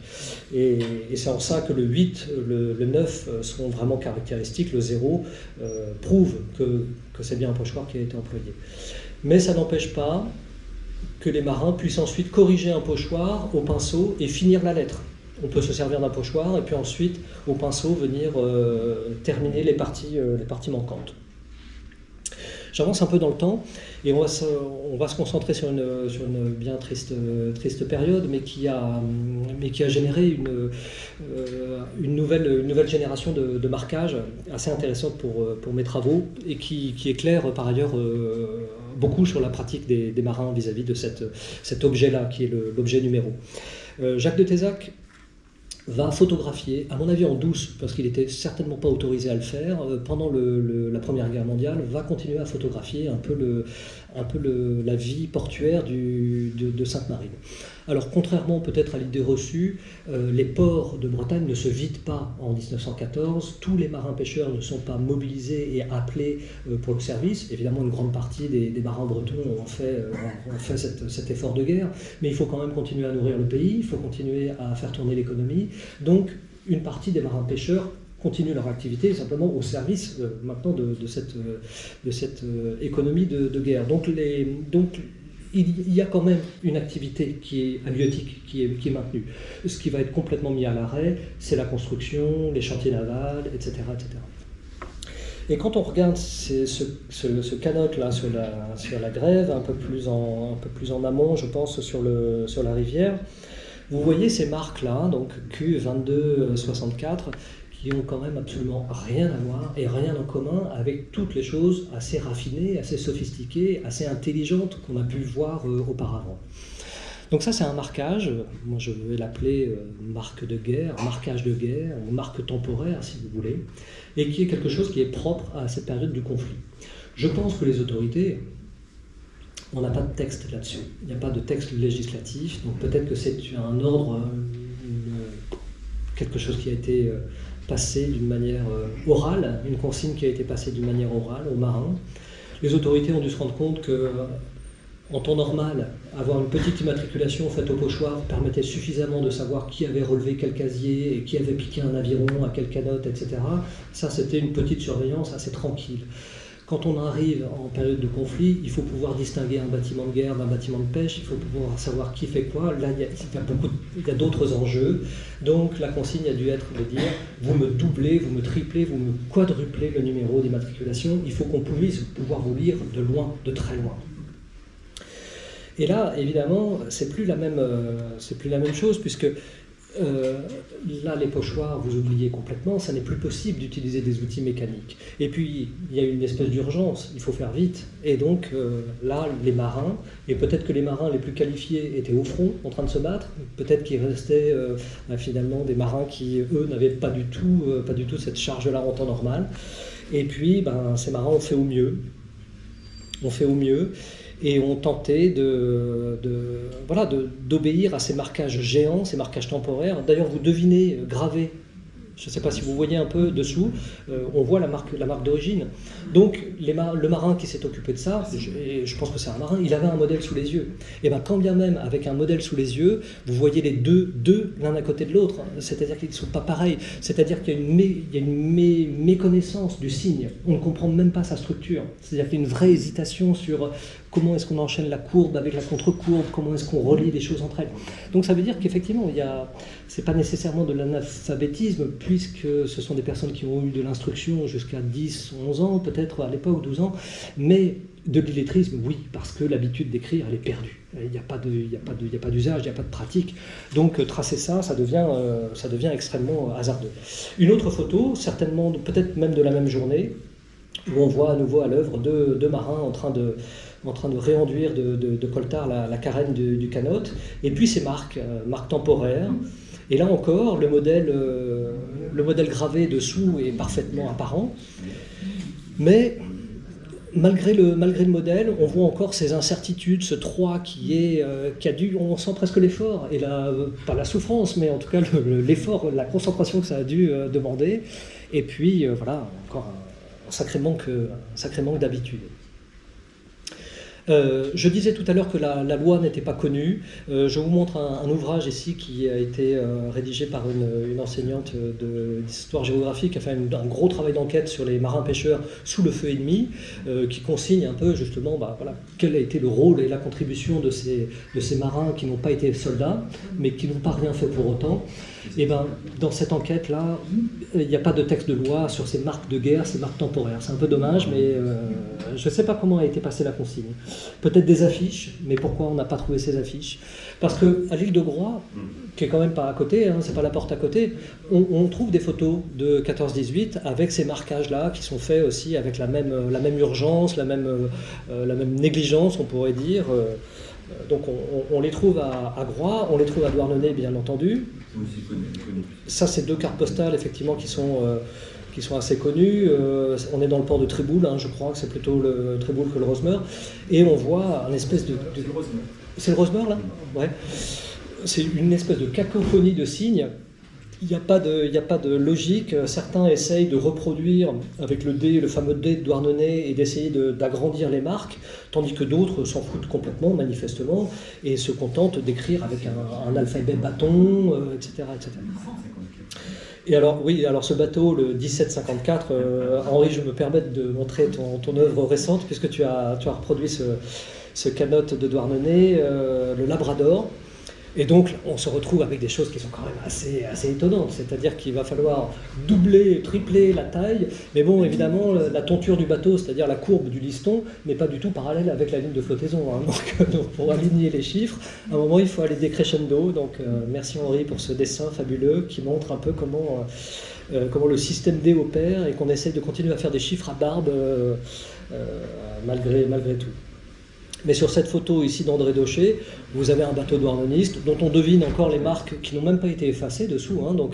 Et c'est en ça que le 8, le 9 sont vraiment caractéristiques. Le 0 prouve que c'est bien un pochoir qui a été employé. Mais ça n'empêche pas que les marins puissent ensuite corriger un pochoir au pinceau et finir la lettre. On peut se servir d'un pochoir et puis ensuite au pinceau venir terminer les parties manquantes. J'avance un peu dans le temps et on va se concentrer sur une bien triste période, mais qui a généré une nouvelle génération de marquage assez intéressante pour mes travaux et qui éclaire par ailleurs beaucoup sur la pratique des marins vis-à-vis de cet objet-là, qui est l'objet numéro. Jacques de Tézac va photographier, à mon avis en douce, parce qu'il n'était certainement pas autorisé à le faire, pendant la Première Guerre mondiale, va continuer à photographier un peu la vie portuaire de Sainte-Marine. Alors contrairement peut-être à l'idée reçue, les ports de Bretagne ne se vident pas en 1914, tous les marins-pêcheurs ne sont pas mobilisés et appelés pour le service. Évidemment, une grande partie des marins bretons ont fait cet effort de guerre, mais il faut quand même continuer à nourrir le pays, il faut continuer à faire tourner l'économie. Donc une partie des marins-pêcheurs continuent leur activité simplement au service maintenant de cette économie de guerre. Donc il y a quand même une activité qui est halieutique, qui est maintenue. Ce qui va être complètement mis à l'arrêt, c'est la construction, les chantiers navals, etc. etc. Et quand on regarde ce canot-là sur la grève, un peu plus en amont, je pense, sur la rivière, vous voyez ces marques-là, donc Q2264, qui ont quand même absolument rien à voir et rien en commun avec toutes les choses assez raffinées, assez sophistiquées, assez intelligentes qu'on a pu voir auparavant. Donc ça c'est un marquage, moi je vais l'appeler marque de guerre, marquage de guerre, ou marque temporaire si vous voulez, et qui est quelque chose qui est propre à cette période du conflit. Je pense que les autorités, on n'a pas de texte là-dessus, il n'y a pas de texte législatif, donc peut-être que c'est un ordre, quelque chose qui a été passé d'une manière orale, une consigne qui a été passée d'une manière orale aux marins. Les autorités ont dû se rendre compte que, en temps normal, avoir une petite immatriculation faite au pochoir permettait suffisamment de savoir qui avait relevé quel casier, et qui avait piqué un aviron, à quelle canotte, etc. Ça, c'était une petite surveillance assez tranquille. Quand on arrive en période de conflit, il faut pouvoir distinguer un bâtiment de guerre d'un bâtiment de pêche, il faut pouvoir savoir qui fait quoi. Là, il y a d'autres enjeux. Donc la consigne a dû être de dire, vous me doublez, vous me triplez, vous me quadruplez le numéro d'immatriculation. Il faut qu'on puisse pouvoir vous lire de loin, de très loin. Et là, évidemment, c'est plus la même chose, puisque là, les pochoirs, vous oubliez complètement, ça n'est plus possible d'utiliser des outils mécaniques. Et puis, il y a une espèce d'urgence, il faut faire vite. Et donc, là, les marins, et peut-être que les marins les plus qualifiés étaient au front, en train de se battre, peut-être qu'il restait finalement des marins qui, eux, n'avaient pas du tout cette charge-là en temps normal. Et puis, ces marins ont fait au mieux. Et ont tenté d'obéir à ces marquages géants, ces marquages temporaires. D'ailleurs, vous devinez gravé Je ne sais pas si vous voyez un peu dessous, on voit la marque d'origine. Donc le marin qui s'est occupé de ça, et je pense que c'est un marin, il avait un modèle sous les yeux. Et bien quand bien même avec un modèle sous les yeux, vous voyez les deux l'un à côté de l'autre, c'est-à-dire qu'ils ne sont pas pareils, c'est-à-dire qu'il y a une méconnaissance du signe, on ne comprend même pas sa structure, c'est-à-dire qu'il y a une vraie hésitation sur comment est-ce qu'on enchaîne la courbe avec la contre-courbe, comment est-ce qu'on relie les choses entre elles. Donc ça veut dire qu'effectivement, c'est pas nécessairement de l'analphabétisme, puisque ce sont des personnes qui ont eu de l'instruction jusqu'à 10, 11 ans, peut-être à l'époque, 12 ans, mais de l'illettrisme, oui, parce que l'habitude d'écrire, elle est perdue. Il n'y a pas d'usage, il n'y a pas de pratique. Donc tracer ça, ça devient extrêmement hasardeux. Une autre photo, certainement, peut-être même de la même journée, où on voit à nouveau à l'œuvre deux marins en train de réenduire de coltard la carène du canot, et puis ces marques temporaires. Et là encore, le modèle gravé dessous est parfaitement apparent, mais malgré le modèle, on voit encore ces incertitudes, ce 3 on sent presque l'effort, et pas la souffrance, mais en tout cas l'effort, la concentration que ça a dû demander, et puis voilà, encore un sacré manque d'habitude. Je disais tout à l'heure que la loi n'était pas connue. Je vous montre un ouvrage ici qui a été rédigé par une enseignante d'histoire-géographie qui a fait un gros travail d'enquête sur les marins-pêcheurs sous le feu ennemi, qui consigne un peu justement voilà, quel a été le rôle et la contribution de ces marins qui n'ont pas été soldats, mais qui n'ont pas rien fait pour autant. Et dans cette enquête-là, il n'y a pas de texte de loi sur ces marques de guerre, ces marques temporaires. C'est un peu dommage, mais je ne sais pas comment a été passée la consigne. Peut-être des affiches, mais pourquoi on n'a pas trouvé ces affiches? Parce qu'à l'île de Groix, qui est quand même pas à côté, c'est pas la porte à côté, on trouve des photos de 14-18 avec ces marquages-là qui sont faits aussi avec la même urgence, la même négligence, on pourrait dire. Donc on les trouve à Groix, on les trouve à Douarnenez, bien entendu. Ça, c'est 2 cartes postales, effectivement, qui sont assez connues. On est dans le port de Tréboul, je crois que c'est plutôt le Tréboul que le Rosemer. Et on voit un espèce de... C'est le Rosemer, là? Ouais. C'est une espèce de cacophonie de signes. Il n'y a pas de logique. Certains essayent de reproduire avec le fameux dé de Douarnenez et d'essayer d'agrandir les marques, tandis que d'autres s'en foutent complètement, manifestement, et se contentent d'écrire avec un alphabet bâton, etc., etc. Et alors, oui, ce bateau, le 1754, Henri, je me permets de montrer ton œuvre récente, puisque tu as reproduit ce canot de Douarnenez, le Labrador. Et donc, on se retrouve avec des choses qui sont quand même assez étonnantes. C'est-à-dire qu'il va falloir doubler, tripler la taille. Mais bon, évidemment, la tonture du bateau, c'est-à-dire la courbe du liston, n'est pas du tout parallèle avec la ligne de flottaison. Donc, pour aligner les chiffres, à un moment, il faut aller décrescendo. Donc, merci Henri pour ce dessin fabuleux qui montre un peu comment le système D opère et qu'on essaie de continuer à faire des chiffres à barbe malgré tout. Mais sur cette photo ici d'André Daucher, vous avez un bateau douarneniste dont on devine encore les marques qui n'ont même pas été effacées dessous. Donc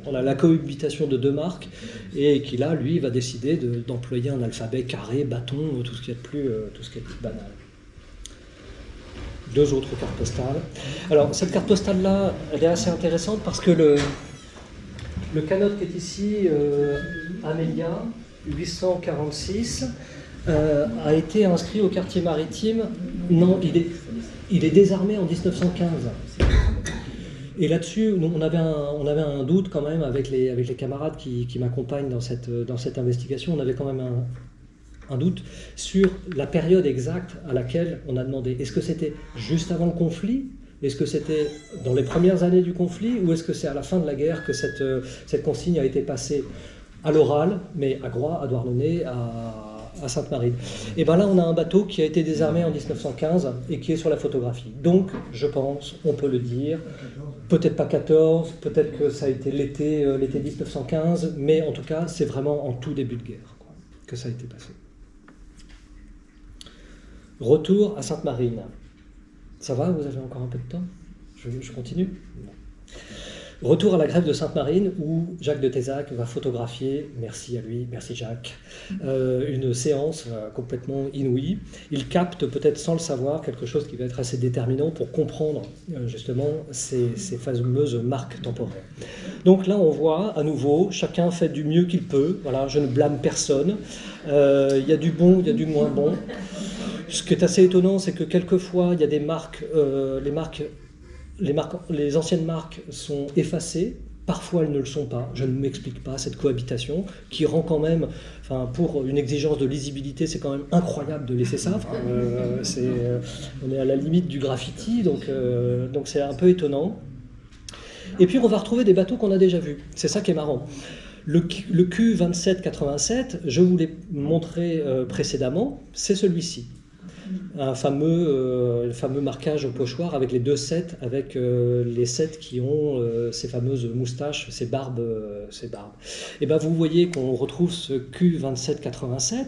on a la cohabitation de 2 marques et qui là, lui, va décider d'employer un alphabet carré, bâton, tout ce qui est de plus banal. 2 autres cartes postales. Alors cette carte postale-là, elle est assez intéressante parce que le canot qui est ici, Amélia, 846, a été inscrit au quartier maritime. Non, il est désarmé en 1915. Et là-dessus, on avait un doute quand même avec les camarades qui m'accompagnent dans cette investigation. On avait quand même un doute sur la période exacte à laquelle on a demandé. Est-ce que c'était juste avant le conflit ? Est-ce que c'était dans les premières années du conflit ? Ou est-ce que c'est à la fin de la guerre que cette consigne a été passée à l'oral, mais à Groix, à Douarnenez, à Sainte-Marie. Et bien là, on a un bateau qui a été désarmé en 1915 et qui est sur la photographie. Donc, je pense, on peut le dire, peut-être pas 14, peut-être que ça a été l'été 1915, mais en tout cas, c'est vraiment en tout début de guerre que ça a été passé. Retour à Sainte-Marine. Ça va, vous avez encore un peu de temps ? Je continue ? Retour à la grève de Sainte-Marine où Jacques de Tézac va photographier, merci à lui, merci Jacques, une séance complètement inouïe. Il capte peut-être sans le savoir quelque chose qui va être assez déterminant pour comprendre justement ces fameuses marques temporaires. Donc là on voit à nouveau, chacun fait du mieux qu'il peut, voilà, je ne blâme personne, il y a du bon, il y a du moins bon. Ce qui est assez étonnant, c'est que quelquefois il y a des marques, les anciennes marques sont effacées, parfois elles ne le sont pas, je ne m'explique pas cette cohabitation qui rend quand même, enfin, pour une exigence de lisibilité, c'est quand même incroyable de laisser ça, enfin, on est à la limite du graffiti, donc c'est un peu étonnant. Et puis on va retrouver des bateaux qu'on a déjà vus, c'est ça qui est marrant. Le Q2787, je vous l'ai montré précédemment, c'est celui-ci. Un fameux marquage au pochoir avec les deux sets, avec les sets qui ont ces fameuses moustaches, ces barbes. Et ben vous voyez qu'on retrouve ce Q2787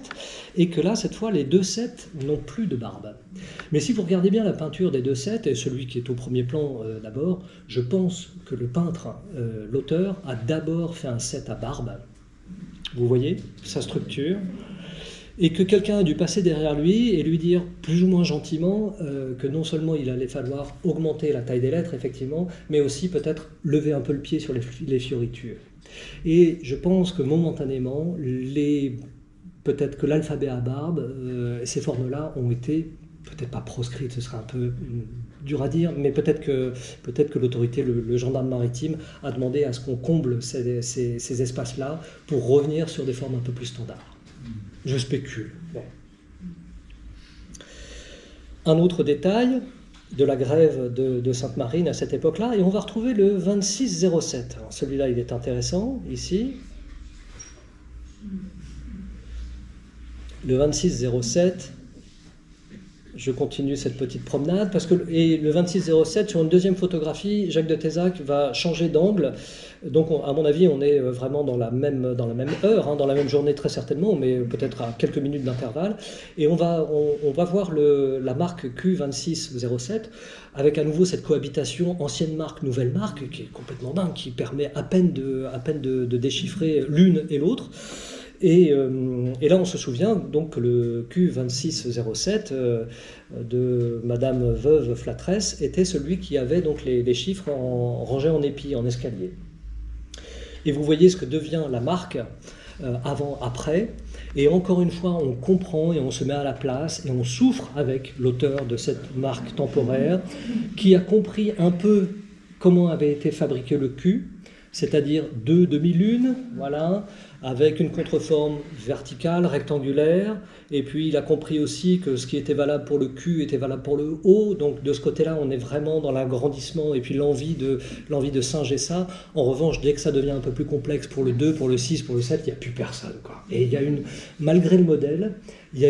et que là, cette fois, les deux sets n'ont plus de barbe. Mais si vous regardez bien la peinture des deux sets, et celui qui est au premier plan d'abord, je pense que le peintre, l'auteur, a d'abord fait un set à barbe. Vous voyez sa structure. Et que quelqu'un a dû passer derrière lui et lui dire plus ou moins gentiment que non seulement il allait falloir augmenter la taille des lettres, effectivement, mais aussi peut-être lever un peu le pied sur les fioritures. Et je pense que momentanément, peut-être que l'alphabet à barbe, ces formes-là ont été, peut-être pas proscrites, ce serait un peu dur à dire, mais peut-être que l'autorité, le gendarme maritime, a demandé à ce qu'on comble ces espaces-là pour revenir sur des formes un peu plus standards. Je spécule. Bon. Un autre détail de la grève de Sainte-Marine à cette époque-là, et on va retrouver le 2607. Alors celui-là, il est intéressant, ici. Le 2607, je continue cette petite promenade, et le 2607, sur une deuxième photographie, Jacques de Tézac va changer d'angle. Donc, à mon avis, on est vraiment dans la même heure, dans la même journée très certainement, mais peut-être à quelques minutes d'intervalle. Et on va voir la marque Q2607 avec à nouveau cette cohabitation ancienne marque, nouvelle marque, qui est complètement dingue, qui permet à peine de déchiffrer l'une et l'autre. Et là, on se souvient donc que le Q2607 de Madame Veuve Flattresse était celui qui avait donc les chiffres rangés en épis, en escalier. Et vous voyez ce que devient la marque avant, après. Et encore une fois, on comprend et on se met à la place et on souffre avec l'auteur de cette marque temporaire qui a compris un peu comment avait été fabriqué le Q, c'est-à-dire deux demi-lunes, voilà, avec une contreforme verticale, rectangulaire, et puis il a compris aussi que ce qui était valable pour le Q était valable pour le O, donc de ce côté-là, on est vraiment dans l'agrandissement et puis l'envie de singer ça. En revanche, dès que ça devient un peu plus complexe pour le 2, pour le 6, pour le 7, il n'y a plus personne, quoi. Et il y a malgré le modèle, il y a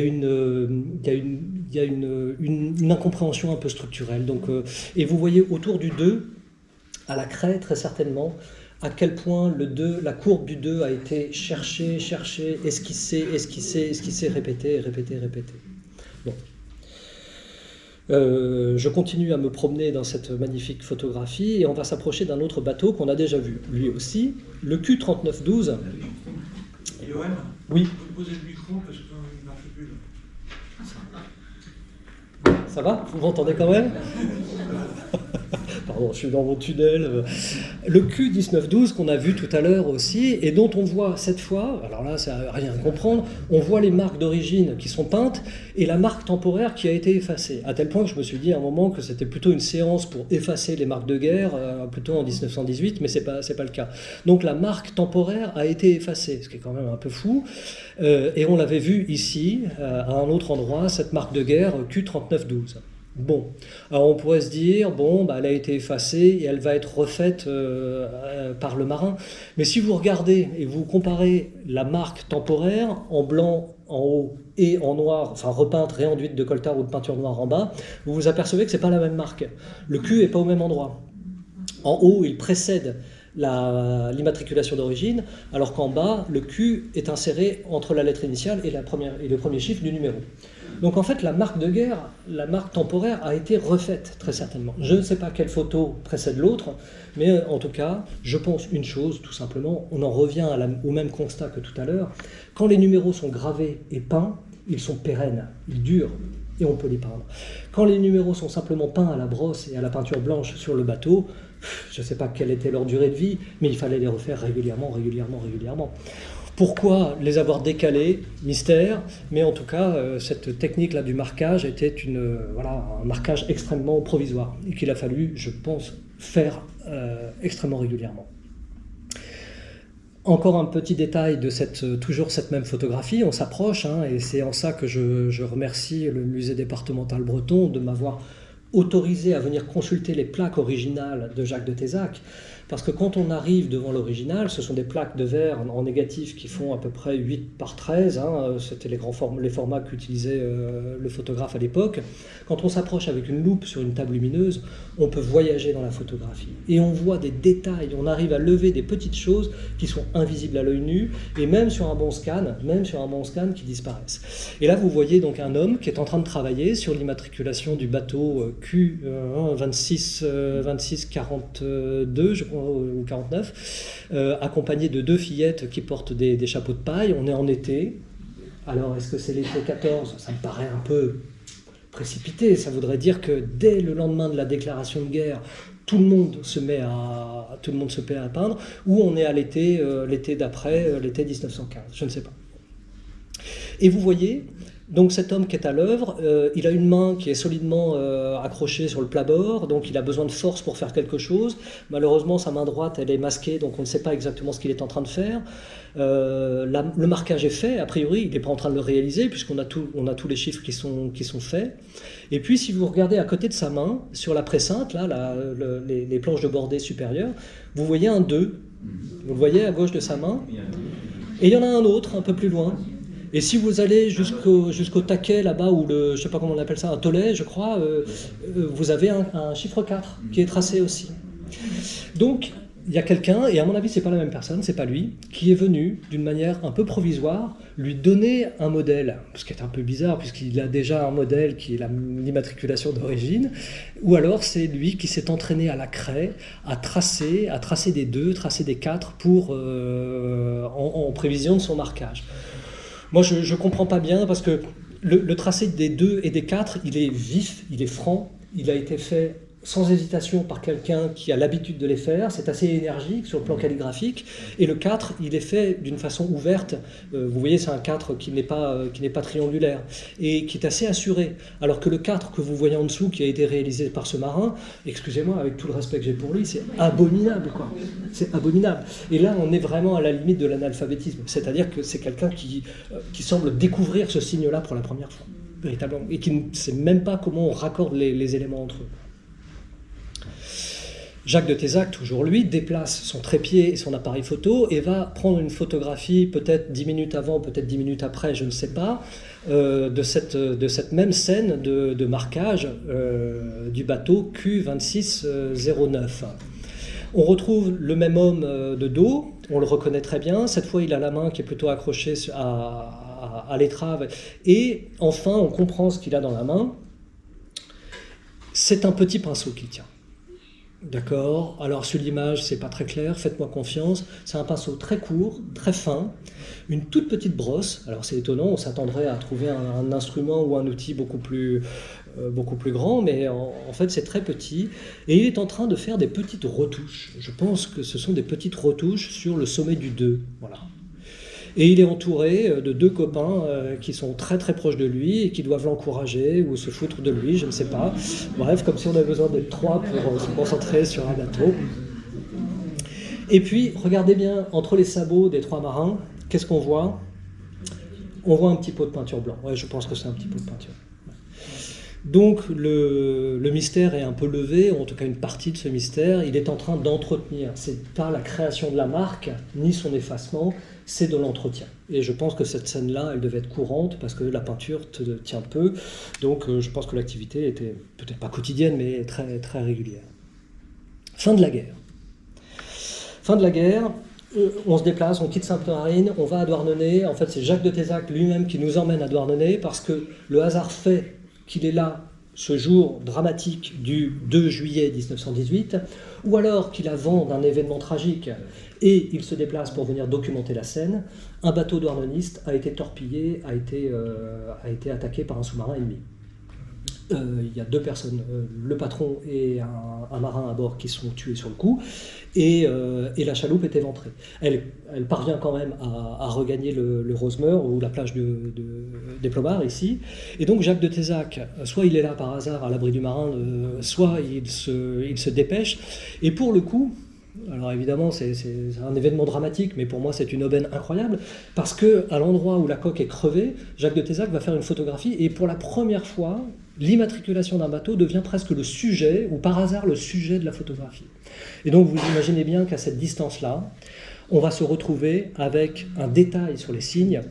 une incompréhension un peu structurelle. Donc, et vous voyez autour du 2, à la craie, très certainement, à quel point le 2, la courbe du 2 a été cherchée, esquissée, répétée. Bon. Je continue à me promener dans cette magnifique photographie et on va s'approcher d'un autre bateau qu'on a déjà vu, lui aussi, le Q3912. Johan, oui. Vous posez le micro parce qu'il ne marche plus. Ça va? Vous m'entendez quand même? Pardon, je suis dans mon tunnel. Le Q1912 qu'on a vu tout à l'heure aussi, et dont on voit cette fois, alors là ça n'a rien à comprendre, on voit les marques d'origine qui sont peintes et la marque temporaire qui a été effacée. À tel point que je me suis dit à un moment que c'était plutôt une séance pour effacer les marques de guerre, plutôt en 1918, mais c'est pas le cas. Donc la marque temporaire a été effacée, ce qui est quand même un peu fou. Et on l'avait vu ici, à un autre endroit, cette marque de guerre Q3912. Bon, alors on pourrait se dire, bon, elle a été effacée et elle va être refaite par le marin. Mais si vous regardez et vous comparez la marque temporaire en blanc en haut et en noir, enfin repeinte, réenduite de coltard ou de peinture noire en bas, vous vous apercevez que ce n'est pas la même marque. Le Q n'est pas au même endroit. En haut, il précède l'immatriculation d'origine, alors qu'en bas, le Q est inséré entre la lettre initiale et le premier chiffre du numéro. Donc en fait, la marque de guerre, la marque temporaire a été refaite, très certainement. Je ne sais pas quelle photo précède l'autre, mais en tout cas, je pense une chose, tout simplement, on en revient au même constat que tout à l'heure. Quand les numéros sont gravés et peints, ils sont pérennes, ils durent, et on peut les peindre. Quand les numéros sont simplement peints à la brosse et à la peinture blanche sur le bateau, je ne sais pas quelle était leur durée de vie, mais il fallait les refaire régulièrement. Pourquoi les avoir décalés? Mystère, mais en tout cas, cette technique-là du marquage était un marquage extrêmement provisoire et qu'il a fallu, je pense, faire extrêmement régulièrement. Encore un petit détail de toujours cette même photographie, on s'approche, et c'est en ça que je remercie le musée départemental breton de m'avoir autorisé à venir consulter les plaques originales de Jacques de Tézac, parce que quand on arrive devant l'original, ce sont des plaques de verre en négatif qui font à peu près 8 par 13, c'était les formats qu'utilisait le photographe à l'époque. Quand on s'approche avec une loupe sur une table lumineuse, on peut voyager dans la photographie. Et on voit des détails, on arrive à lever des petites choses qui sont invisibles à l'œil nu, et même sur un bon scan qui disparaissent. Et là, vous voyez donc un homme qui est en train de travailler sur l'immatriculation du bateau Q2642, je crois, ou 49, accompagné de 2 fillettes qui portent des chapeaux de paille. On est en été. Alors, est-ce que c'est l'été 14? Ça me paraît un peu précipité. Ça voudrait dire que dès le lendemain de la déclaration de guerre, tout le monde se met à peindre, ou on est à l'été d'après, l'été 1915. Je ne sais pas. Et vous voyez, donc cet homme qui est à l'œuvre, il a une main qui est solidement accrochée sur le plat-bord, donc il a besoin de force pour faire quelque chose. Malheureusement, sa main droite, elle est masquée, donc on ne sait pas exactement ce qu'il est en train de faire. Le marquage est fait, a priori, il n'est pas en train de le réaliser, puisqu'on a tous les chiffres qui sont faits. Et puis, si vous regardez à côté de sa main, sur la préceinte, là, les planches de bordée supérieures, vous voyez un 2. Vous le voyez à gauche de sa main. Et il y en a un autre, un peu plus loin. Et si vous allez jusqu'au taquet là-bas, ou je ne sais pas comment on appelle ça, un tolet, je crois, vous avez un chiffre 4 qui est tracé aussi. Donc, il y a quelqu'un, et à mon avis, ce n'est pas la même personne, c'est pas lui, qui est venu, d'une manière un peu provisoire, lui donner un modèle, ce qui est un peu bizarre, puisqu'il a déjà un modèle qui est l'immatriculation d'origine, ou alors c'est lui qui s'est entraîné à la craie, à tracer des 2, tracer des 4 en prévision de son marquage. Moi, je ne comprends pas bien, parce que le tracé des 2 et des 4, il est vif, il est franc, il a été fait sans hésitation par quelqu'un qui a l'habitude de les faire, c'est assez énergique sur le plan calligraphique, et le 4, il est fait d'une façon ouverte, vous voyez, c'est un 4 qui n'est pas triangulaire, et qui est assez assuré, alors que le 4 que vous voyez en dessous, qui a été réalisé par ce marin, excusez-moi, avec tout le respect que j'ai pour lui, c'est abominable, quoi. C'est abominable. Et là, on est vraiment à la limite de l'analphabétisme, c'est-à-dire que c'est quelqu'un qui semble découvrir ce signe-là pour la première fois, véritablement, et qui ne sait même pas comment on raccorde les éléments entre eux. Jacques de Tézac, toujours lui, déplace son trépied et son appareil photo et va prendre une photographie, peut-être 10 minutes avant, peut-être 10 minutes après, je ne sais pas, de cette même scène de marquage du bateau Q2609. On retrouve le même homme de dos, on le reconnaît très bien, cette fois il a la main qui est plutôt accrochée à l'étrave, et enfin on comprend ce qu'il a dans la main, c'est un petit pinceau qu'il tient. D'accord, alors sur l'image c'est pas très clair, faites-moi confiance, c'est un pinceau très court, très fin, une toute petite brosse, alors c'est étonnant, on s'attendrait à trouver un instrument ou un outil beaucoup plus grand, mais en fait c'est très petit, et il est en train de faire des petites retouches, je pense que ce sont des petites retouches sur le sommet du 2, voilà. Et il est entouré de 2 copains qui sont très très proches de lui et qui doivent l'encourager ou se foutre de lui, je ne sais pas. Bref, comme si on avait besoin d'être 3 pour se concentrer sur un bateau. Et puis, regardez bien, entre les sabots des 3 marins, qu'est-ce qu'on voit? On voit un petit pot de peinture blanc. Ouais, je pense que c'est un petit pot de peinture. Donc le mystère est un peu levé, ou en tout cas une partie de ce mystère, il est en train d'entretenir. C'est pas la création de la marque, ni son effacement, c'est de l'entretien. Et je pense que cette scène-là, elle devait être courante, parce que la peinture tient peu, donc je pense que l'activité était peut-être pas quotidienne, mais très, très régulière. Fin de la guerre. Fin de la guerre, on se déplace, on quitte Sainte-Marine, on va à Douarnenez. En fait, c'est Jacques de Tézac lui-même qui nous emmène à Douarnenez parce que le hasard fait qu'il est là ce jour dramatique du 2 juillet 1918, ou alors qu'il a vent d'un événement tragique et il se déplace pour venir documenter la scène. Un bateau douarneniste a été torpillé, a été attaqué par un sous-marin ennemi. Il y a 2 personnes, le patron et un marin à bord qui sont tués sur le coup, et la chaloupe est éventrée. Elle parvient quand même à regagner le Rosemeur ou la plage des Plomards ici, et donc Jacques de Tézac, soit il est là par hasard à l'abri du marin, soit il se dépêche, et pour le coup, alors évidemment c'est un événement dramatique, mais pour moi c'est une aubaine incroyable, parce qu'à l'endroit où la coque est crevée, Jacques de Tézac va faire une photographie, et pour la première fois, l'immatriculation d'un bateau devient presque le sujet, ou par hasard le sujet de la photographie. Et donc vous imaginez bien qu'à cette distance-là, on va se retrouver avec un détail sur les signes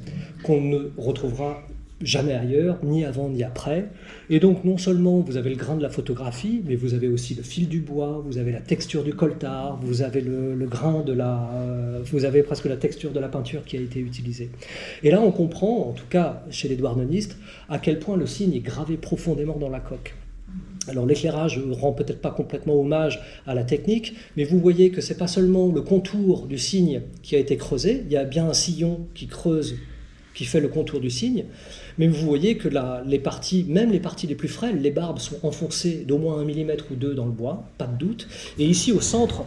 qu'on ne retrouvera jamais ailleurs, ni avant ni après. Et donc non seulement vous avez le grain de la photographie, mais vous avez aussi le fil du bois, vous avez la texture du coltard, vous avez le grain de vous avez presque la texture de la peinture qui a été utilisée. Et là on comprend, en tout cas chez les douarnenistes, à quel point le signe est gravé profondément dans la coque. Alors l'éclairage ne rend peut-être pas complètement hommage à la technique, mais vous voyez que ce n'est pas seulement le contour du signe qui a été creusé, il y a bien un sillon qui creuse, qui fait le contour du signe, mais vous voyez que même les parties les plus frêles, les barbes sont enfoncées d'au moins 1 mm ou 2 dans le bois, pas de doute. Et ici au centre,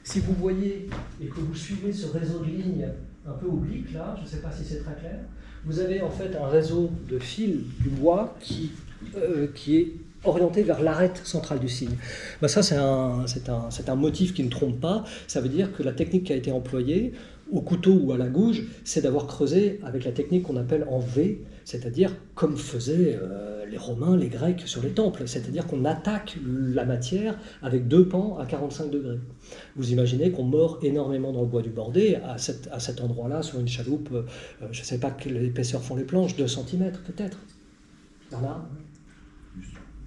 si vous voyez et que vous suivez ce réseau de lignes un peu oblique là, je ne sais pas si c'est très clair, vous avez en fait un réseau de fils du bois qui est orienté vers l'arête centrale du signe. Ben ça c'est un motif qui ne trompe pas, ça veut dire que la technique qui a été employée, au couteau ou à la gouge, c'est d'avoir creusé avec la technique qu'on appelle en V, c'est-à-dire comme faisaient les Romains, les Grecs sur les temples, c'est-à-dire qu'on attaque la matière avec 2 pans à 45 degrés. Vous imaginez qu'on mord énormément dans le bois du bordé, à cet endroit-là, sur une chaloupe, je ne sais pas quelle épaisseur font les planches, 2 cm peut-être. Bernard ?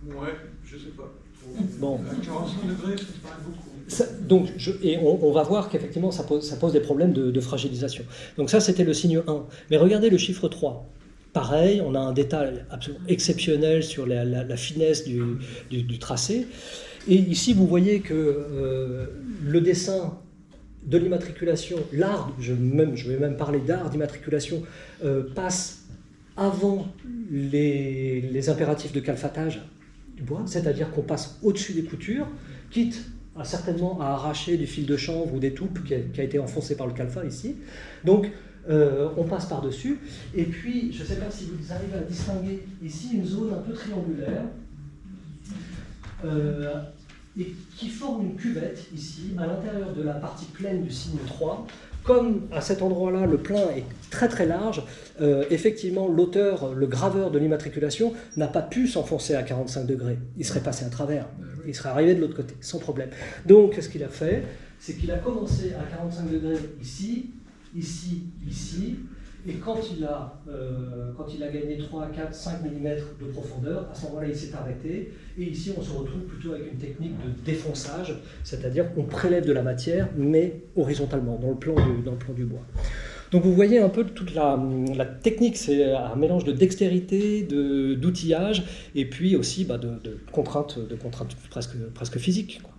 Ouais, je sais pas. Bon. À 45 degrés, ça me paraît beaucoup. Donc, on va voir qu'effectivement ça pose des problèmes de fragilisation. Donc ça c'était le signe 1. Mais regardez le chiffre 3. Pareil, on a un détail absolument exceptionnel sur la finesse du tracé. Et ici vous voyez que le dessin de l'immatriculation, l'art, je vais même parler d'art d'immatriculation, passe avant les impératifs de calfatage du bois, c'est-à-dire qu'on passe au-dessus des coutures, quitte certainement à arracher du fil de chanvre ou des toupes qui a été enfoncé par le calfa ici. Donc on passe par-dessus, et puis je ne sais pas si vous arrivez à distinguer ici une zone un peu triangulaire, et qui forme une cuvette ici, à l'intérieur de la partie pleine du signe 3. Comme à cet endroit-là, le plein est très très large, effectivement, l'auteur, le graveur de l'immatriculation, n'a pas pu s'enfoncer à 45 degrés. Il serait passé à travers, il serait arrivé de l'autre côté, sans problème. Donc, ce qu'il a fait, c'est qu'il a commencé à 45 degrés ici, ici, ici, et quand il a gagné 3, 4, 5 mm de profondeur, à ce moment-là, il s'est arrêté. Et ici, on se retrouve plutôt avec une technique de défonçage, c'est-à-dire qu'on prélève de la matière, mais horizontalement, dans le plan du bois. Donc vous voyez un peu toute la technique, c'est un mélange de dextérité, d'outillage, et puis aussi de contraintes presque physiques, quoi.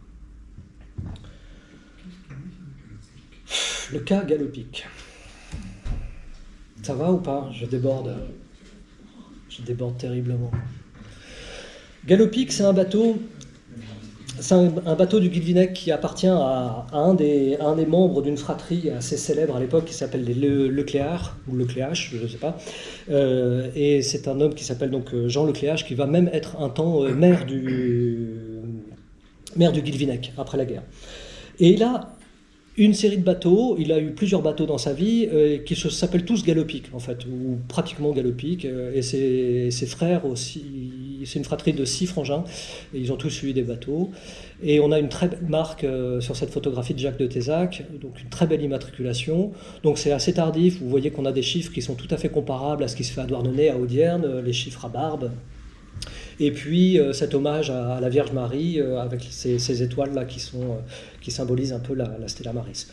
Le cas Galopic. Ça va ou pas? Je déborde terriblement. Galopic, c'est un bateau du Guilvinec qui appartient à un des membres d'une fratrie assez célèbre à l'époque qui s'appelle les Lecléache, ou Lecléache, je ne sais pas. Et c'est un homme qui s'appelle donc Jean Lecléache, qui va même être un temps maire du Guilvinec après la guerre. Et il a une série de bateaux, il a eu plusieurs bateaux dans sa vie qui s'appellent tous Galopic en fait, ou pratiquement Galopic, et ses frères aussi, c'est une fratrie de 6 frangins, et ils ont tous eu des bateaux. Et on a une très belle marque sur cette photographie de Jacques de Tézac, donc une très belle immatriculation. Donc c'est assez tardif, vous voyez qu'on a des chiffres qui sont tout à fait comparables à ce qui se fait à Douarnenez, à Audierne, les chiffres à barbe. Et puis cet hommage à la Vierge Marie avec ces étoiles-là qui symbolisent un peu la Stella Maris.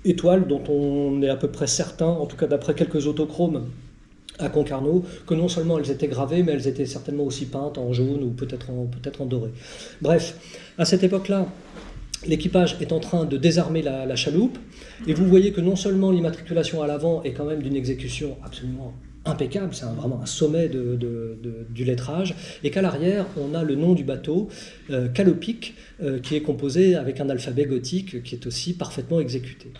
étoiles dont on est à peu près certain, en tout cas d'après quelques autochromes à Concarneau, que non seulement elles étaient gravées, mais elles étaient certainement aussi peintes en jaune ou peut-être en doré. Bref, à cette époque-là, l'équipage est en train de désarmer la chaloupe, et vous voyez que non seulement l'immatriculation à l'avant est quand même d'une exécution absolument impeccable, c'est vraiment un sommet du lettrage, et qu'à l'arrière, on a le nom du bateau, Calopic, qui est composé avec un alphabet gothique qui est aussi parfaitement exécuté.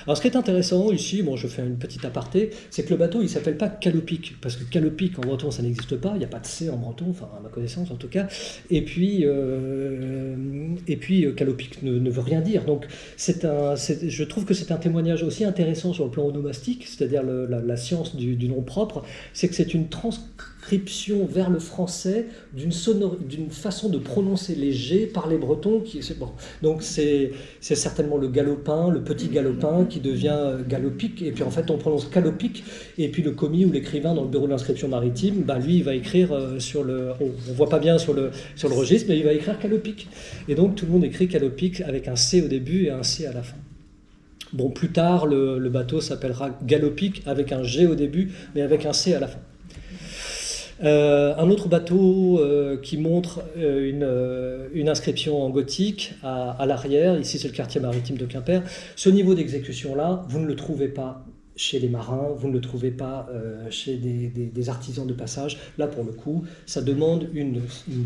Alors ce qui est intéressant ici, bon, je fais une petite aparté, c'est que le bateau il ne s'appelle pas Calopic, parce que Calopic en breton ça n'existe pas, il n'y a pas de C en breton, enfin à ma connaissance en tout cas, et puis Calopic ne veut rien dire, donc je trouve que c'est un témoignage aussi intéressant sur le plan onomastique, c'est-à-dire la science du nom propre, c'est que c'est une transcription vers le français d'une façon de prononcer les G par les Bretons, bon. Donc c'est certainement le galopin, le petit galopin qui devient galopic, et puis en fait on prononce calopic, et puis le commis ou l'écrivain dans le bureau d'inscription maritime, lui il va écrire on voit pas bien sur le registre, mais il va écrire calopic, et donc tout le monde écrit calopic avec un C au début et un C à la fin. Bon, plus tard le bateau s'appellera galopic avec un G au début mais avec un C à la fin. Un autre bateau qui montre une inscription en gothique à l'arrière, ici c'est le quartier maritime de Quimper. Ce niveau d'exécution-là, vous ne le trouvez pas chez les marins, vous ne le trouvez pas chez des artisans de passage. Là, pour le coup, ça demande une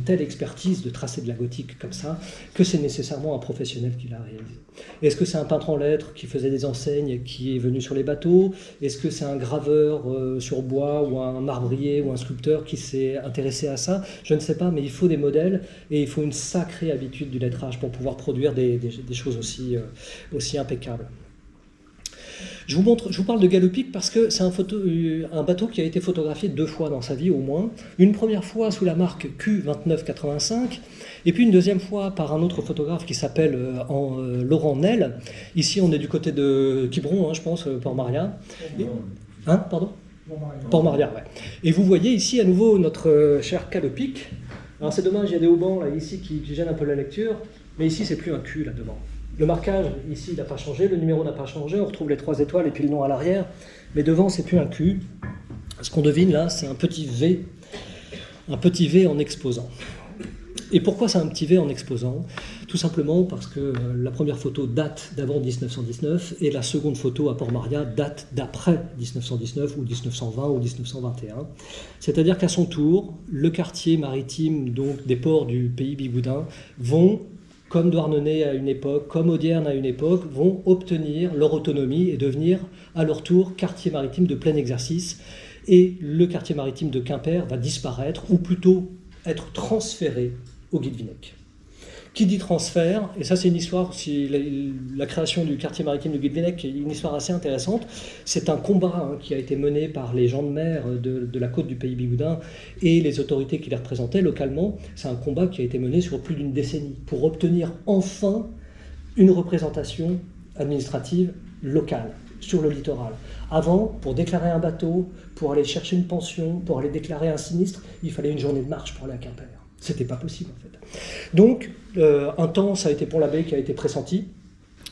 telle expertise de tracer de la gothique comme ça, que c'est nécessairement un professionnel qui l'a réalisé. Est-ce que c'est un peintre en lettres qui faisait des enseignes qui est venu sur les bateaux? Est-ce que c'est un graveur sur bois ou un marbrier ou un sculpteur qui s'est intéressé à ça? Je ne sais pas, mais il faut des modèles et il faut une sacrée habitude du lettrage pour pouvoir produire des choses aussi impeccables. Je vous parle de Galopic parce que c'est un bateau qui a été photographié 2 fois dans sa vie au moins. Une première fois sous la marque Q2985 et puis une deuxième fois par un autre photographe qui s'appelle Laurent Nel. Ici on est du côté de Quiberon, je pense, Port-Maria. Pardon ? Port-Maria, ouais. Et vous voyez ici à nouveau notre cher Calopic. Alors c'est dommage, il y a des haubans là, ici qui gênent un peu la lecture, mais ici c'est plus un Q là devant. Le marquage, ici, il n'a pas changé, le numéro n'a pas changé, on retrouve les 3 étoiles et puis le nom à l'arrière, mais devant, c'est plus un Q. Ce qu'on devine là, c'est un petit V en exposant. Et pourquoi c'est un petit V en exposant? Tout simplement parce que la première photo date d'avant 1919 et la seconde photo à Port-Maria date d'après 1919 ou 1920 ou 1921. C'est-à-dire qu'à son tour, le quartier maritime donc, des ports du pays bigoudin vont, comme Douarnenez à une époque, comme Audierne à une époque, vont obtenir leur autonomie et devenir à leur tour quartier maritime de plein exercice. Et le quartier maritime de Quimper va disparaître, ou plutôt être transféré au Guilvinec. Qui dit transfert, et ça c'est une histoire, la création du quartier maritime de Guilvinec est une histoire assez intéressante, c'est un combat qui a été mené par les gens de mer de la côte du pays bigoudin et les autorités qui les représentaient localement. C'est un combat qui a été mené sur plus d'une décennie pour obtenir enfin une représentation administrative locale sur le littoral. Avant, pour déclarer un bateau, pour aller chercher une pension, pour aller déclarer un sinistre, il fallait une journée de marche pour aller à Quimper. C'était pas possible en fait. Donc, un temps, ça a été Pont-l'Abbé qui a été pressenti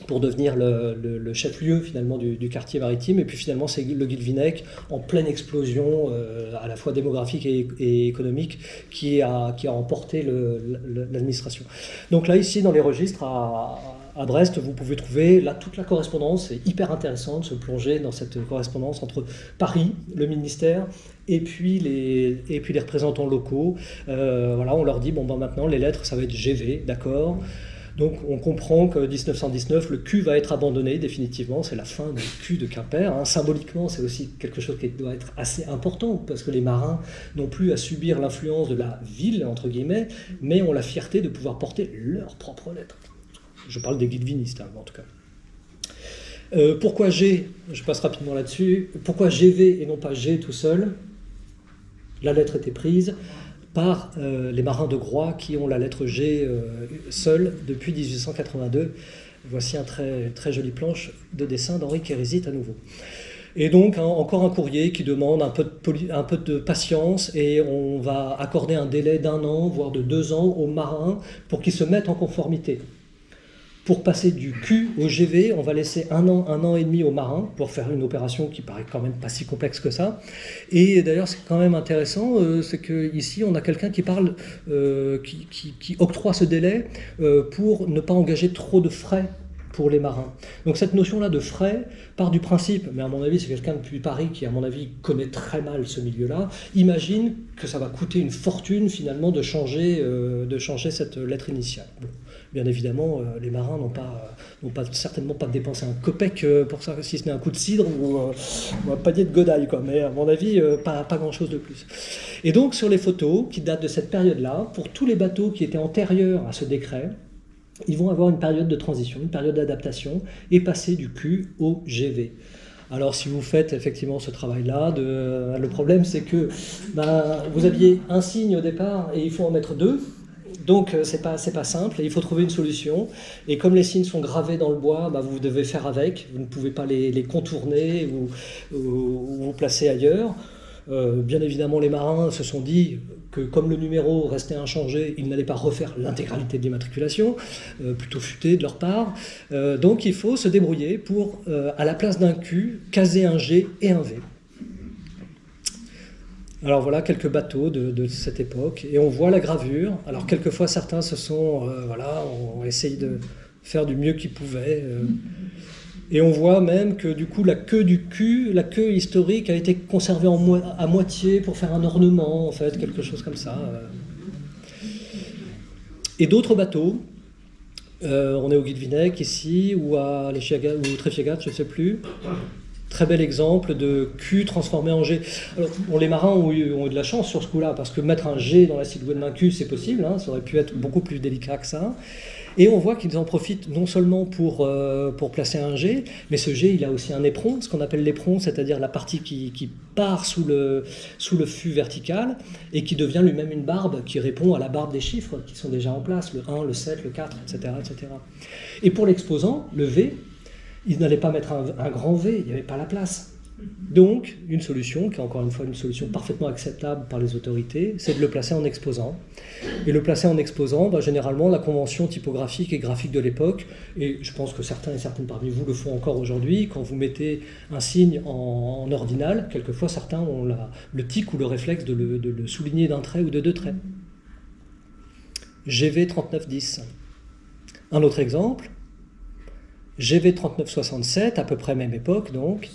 pour devenir le chef-lieu finalement du quartier maritime, et puis finalement c'est le Guilvinec en pleine explosion à la fois démographique et économique qui a emporté l'administration. Donc là ici dans les registres à Brest, vous pouvez trouver là toute la correspondance. C'est hyper intéressant de se plonger dans cette correspondance entre Paris, le ministère, et puis les représentants locaux. Voilà, on leur dit bon ben maintenant les lettres ça va être GV, d'accord. Donc on comprend que 1919, le Q va être abandonné définitivement, c'est la fin du Q de Quimper. Symboliquement, c'est aussi quelque chose qui doit être assez important, parce que les marins n'ont plus à subir l'influence de la ville, entre guillemets, mais ont la fierté de pouvoir porter leurs propres lettres. Je parle des guilvinistes, en tout cas. Pourquoi G, je passe rapidement là-dessus, pourquoi GV et non pas G tout seul? La lettre était prise par les marins de Groix qui ont la lettre G seule depuis 1882. Voici un très, très jolie planche de dessin d'Henri Kérizit à nouveau. Et donc encore un courrier qui demande un peu de patience, et on va accorder un délai d'1 an, voire de 2 ans aux marins pour qu'ils se mettent en conformité. pour passer du Q au GV, on va laisser un an et demi aux marins pour faire une opération qui paraît quand même pas si complexe que ça. Et d'ailleurs, c'est quand même intéressant, c'est qu'ici, on a quelqu'un qui parle, qui octroie ce délai pour ne pas engager trop de frais pour les marins. Donc cette notion-là de frais part du principe, mais à mon avis c'est quelqu'un depuis Paris qui à mon avis connaît très mal ce milieu-là, imagine que ça va coûter une fortune finalement de changer cette lettre initiale. Bon. Bien évidemment, les marins n'ont certainement pas dépensé un copec pour ça, si ce n'est un coup de cidre ou un panier de godaille, quoi. Mais à mon avis, pas grand-chose de plus. Et donc sur les photos qui datent de cette période-là, pour tous les bateaux qui étaient antérieurs à ce décret, ils vont avoir une période de transition, une période d'adaptation, et passer du Q au GV. Alors si vous faites effectivement ce travail-là, le problème c'est que vous aviez un signe au départ et il faut en mettre deux, donc c'est pas simple, et il faut trouver une solution. Et comme les signes sont gravés dans le bois, vous devez faire avec, vous ne pouvez pas les contourner ou vous placer ailleurs. Bien évidemment, les marins se sont dit que comme le numéro restait inchangé, ils n'allaient pas refaire l'intégralité de l'immatriculation, plutôt futé de leur part. Donc il faut se débrouiller pour, à la place d'un Q, caser un G et un V. Alors voilà quelques bateaux de cette époque, et on voit la gravure. Alors quelquefois certains ont essayé de faire du mieux qu'ils pouvaient. Et on voit même que du coup la queue du Q, la queue historique a été conservée à moitié pour faire un ornement, en fait, quelque chose comme ça. Et d'autres bateaux, on est au Guilvinec ici, ou à Trefiegat, je ne sais plus. Très bel exemple de Q transformé en G. Alors, les marins ont eu de la chance sur ce coup-là, parce que mettre un G dans la silhouette d'un Q, c'est possible, ça aurait pu être beaucoup plus délicat que ça. Et on voit qu'ils en profitent non seulement pour placer un G, mais ce G, il a aussi un éperon, ce qu'on appelle l'éperon, c'est-à-dire la partie qui part sous le fût vertical et qui devient lui-même une barbe qui répond à la barbe des chiffres qui sont déjà en place, le 1, le 7, le 4, etc. etc. Et pour l'exposant, le V, ils n'allaient pas mettre un grand V, il n'y avait pas la place. Donc, une solution, qui est encore une fois une solution parfaitement acceptable par les autorités, c'est de le placer en exposant. Et le placer en exposant, généralement, la convention typographique et graphique de l'époque, et je pense que certains et certaines parmi vous le font encore aujourd'hui, quand vous mettez un signe en ordinal, quelquefois certains ont le tic ou le réflexe de le souligner d'un trait ou de deux traits. GV 3910. Un autre exemple, GV 3967, à peu près même époque donc.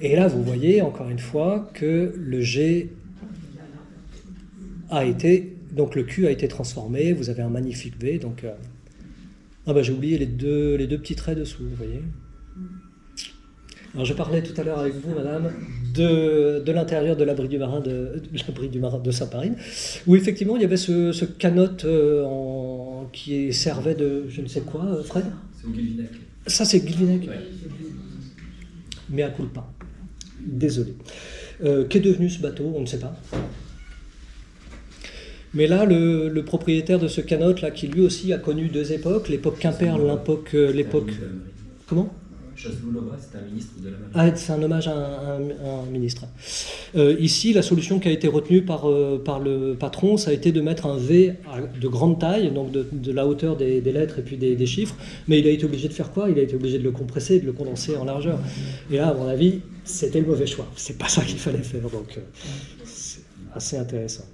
Et là, vous voyez encore une fois que le G donc le Q a été transformé. Vous avez un magnifique V. Donc, j'ai oublié les deux petits traits dessous, vous voyez. Alors, je parlais tout à l'heure avec vous, madame, de l'intérieur de l'abri du marin de Saint-Parine, où effectivement il y avait ce canot qui servait de je ne sais quoi, Fred ? C'est au Guilvinec. Ça, c'est Guilvinec. Ouais. Mais à culpa. Désolé. Qu'est devenu ce bateau? On ne sait pas. Mais là, le propriétaire de ce canot, là, qui lui aussi a connu deux époques, l'époque Quimper, l'époque... Comment? Chasseloup-Laubat, c'est un ministre de la marine. Ah, c'est un hommage à un ministre. Ici, la solution qui a été retenue par le patron, ça a été de mettre un V de grande taille, donc de la hauteur des lettres et puis des chiffres, mais il a été obligé de faire quoi? Il a été obligé de le compresser, de le condenser en largeur. Et là, à mon avis, c'était le mauvais choix. C'est pas ça qu'il fallait faire, donc c'est assez intéressant.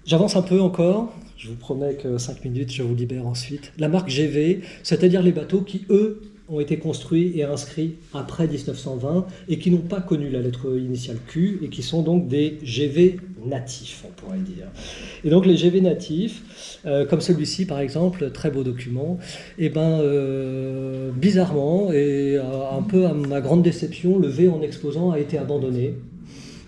J'avance un peu encore, je vous promets que 5 minutes, je vous libère ensuite. La marque GV, c'est-à-dire les bateaux qui, eux, ont été construits et inscrits après 1920 et qui n'ont pas connu la lettre initiale Q et qui sont donc des GV natifs, on pourrait dire. Et donc les GV natifs, comme celui-ci par exemple, très beau document, bizarrement et un peu à ma grande déception, le V en exposant a été abandonné,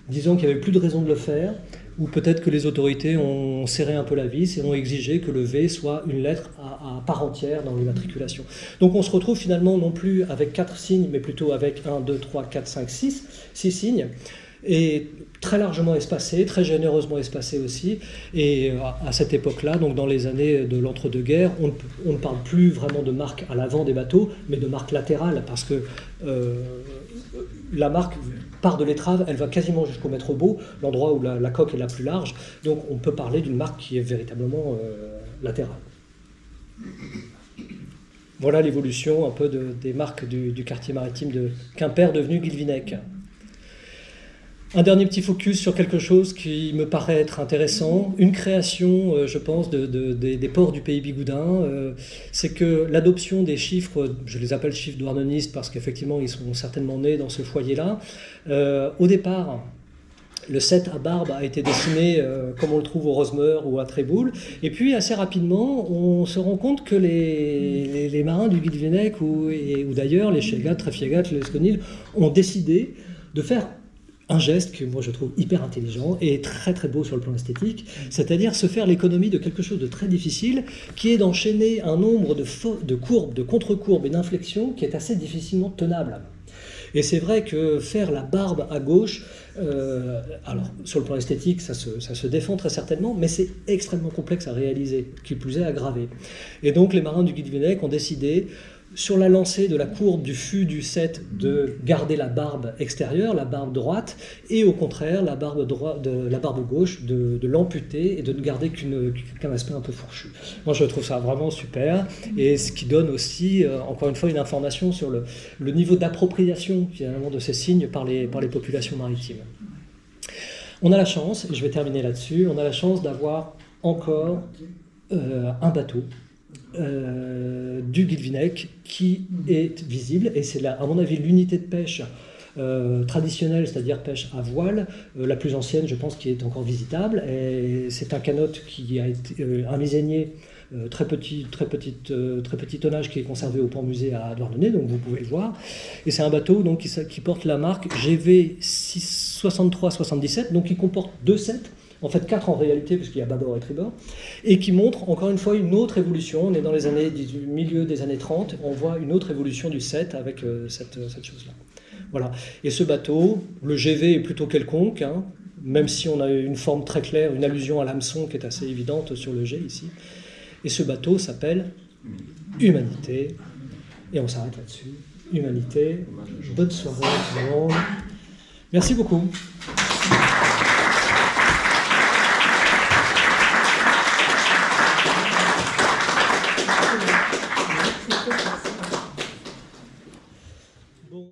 disant qu'il n'y avait plus de raison de le faire, ou peut-être que les autorités ont serré un peu la vis et ont exigé que le V soit une lettre à part entière dans l'immatriculation. Donc on se retrouve finalement non plus avec 4 signes, mais plutôt avec 1, 2, 3, 4, 5, 6 signes, et très largement espacés, très généreusement espacés aussi. Et à cette époque-là, donc dans les années de l'entre-deux-guerres, on ne parle plus vraiment de marque à l'avant des bateaux, mais de marque latérale, parce que la marque part de l'étrave, elle va quasiment jusqu'au mètre-beau, l'endroit où la coque est la plus large. Donc on peut parler d'une marque qui est véritablement latérale. Voilà l'évolution un peu des marques du quartier maritime de Quimper devenu Guilvinec. Un dernier petit focus sur quelque chose qui me paraît être intéressant, une création, je pense, des ports du pays bigoudin, c'est que l'adoption des chiffres, je les appelle chiffres douarnennistes parce qu'effectivement ils sont certainement nés dans ce foyer-là. Au départ, le 7 à barbe a été dessiné comme on le trouve au Rosmer ou à Tréboul, et puis assez rapidement on se rend compte que les marins du Guilvinec ou d'ailleurs les Chegat, Trefiegat, les Esconil ont décidé de faire un geste que moi je trouve hyper intelligent et très très beau sur le plan esthétique, c'est-à-dire se faire l'économie de quelque chose de très difficile, qui est d'enchaîner un nombre de courbes, de contre-courbes et d'inflexions qui est assez difficilement tenable. Et c'est vrai que faire la barbe à gauche, alors sur le plan esthétique ça se défend très certainement, mais c'est extrêmement complexe à réaliser, qui plus est à graver. Et donc les marins du Guilvinec ont décidé, sur la lancée de la courbe du fût du 7, de garder la barbe extérieure, la barbe droite, et au contraire, la barbe gauche, de l'amputer et de ne garder qu'un aspect un peu fourchu. Moi, je trouve ça vraiment super, et ce qui donne aussi, encore une fois, une information sur le niveau d'appropriation, finalement, de ces signes par les populations maritimes. On a la chance, et je vais terminer là-dessus, on a la chance d'avoir encore un bateau, du Guilvinec qui est visible, et c'est là, à mon avis, l'unité de pêche traditionnelle, c'est-à-dire pêche à voile, la plus ancienne, je pense, qui est encore visitable. Et c'est un canot qui a été un misainier très petit tonnage qui est conservé au port musée à Douarnenez, donc vous pouvez le voir. Et c'est un bateau donc, qui porte la marque GV 6377, donc qui comporte 2 sets. En fait 4 en réalité, puisqu'il y a bâbord et tribord, et qui montre encore une fois une autre évolution. On est dans les années du milieu des années 30, on voit une autre évolution du 7 avec cette chose-là. Voilà. Et ce bateau, le GV est plutôt quelconque, hein, même si on a une forme très claire, une allusion à l'hameçon qui est assez évidente sur le G ici. Et ce bateau s'appelle Humanité. Et on s'arrête là-dessus. Humanité. Bonne soirée à tout le monde. Merci beaucoup.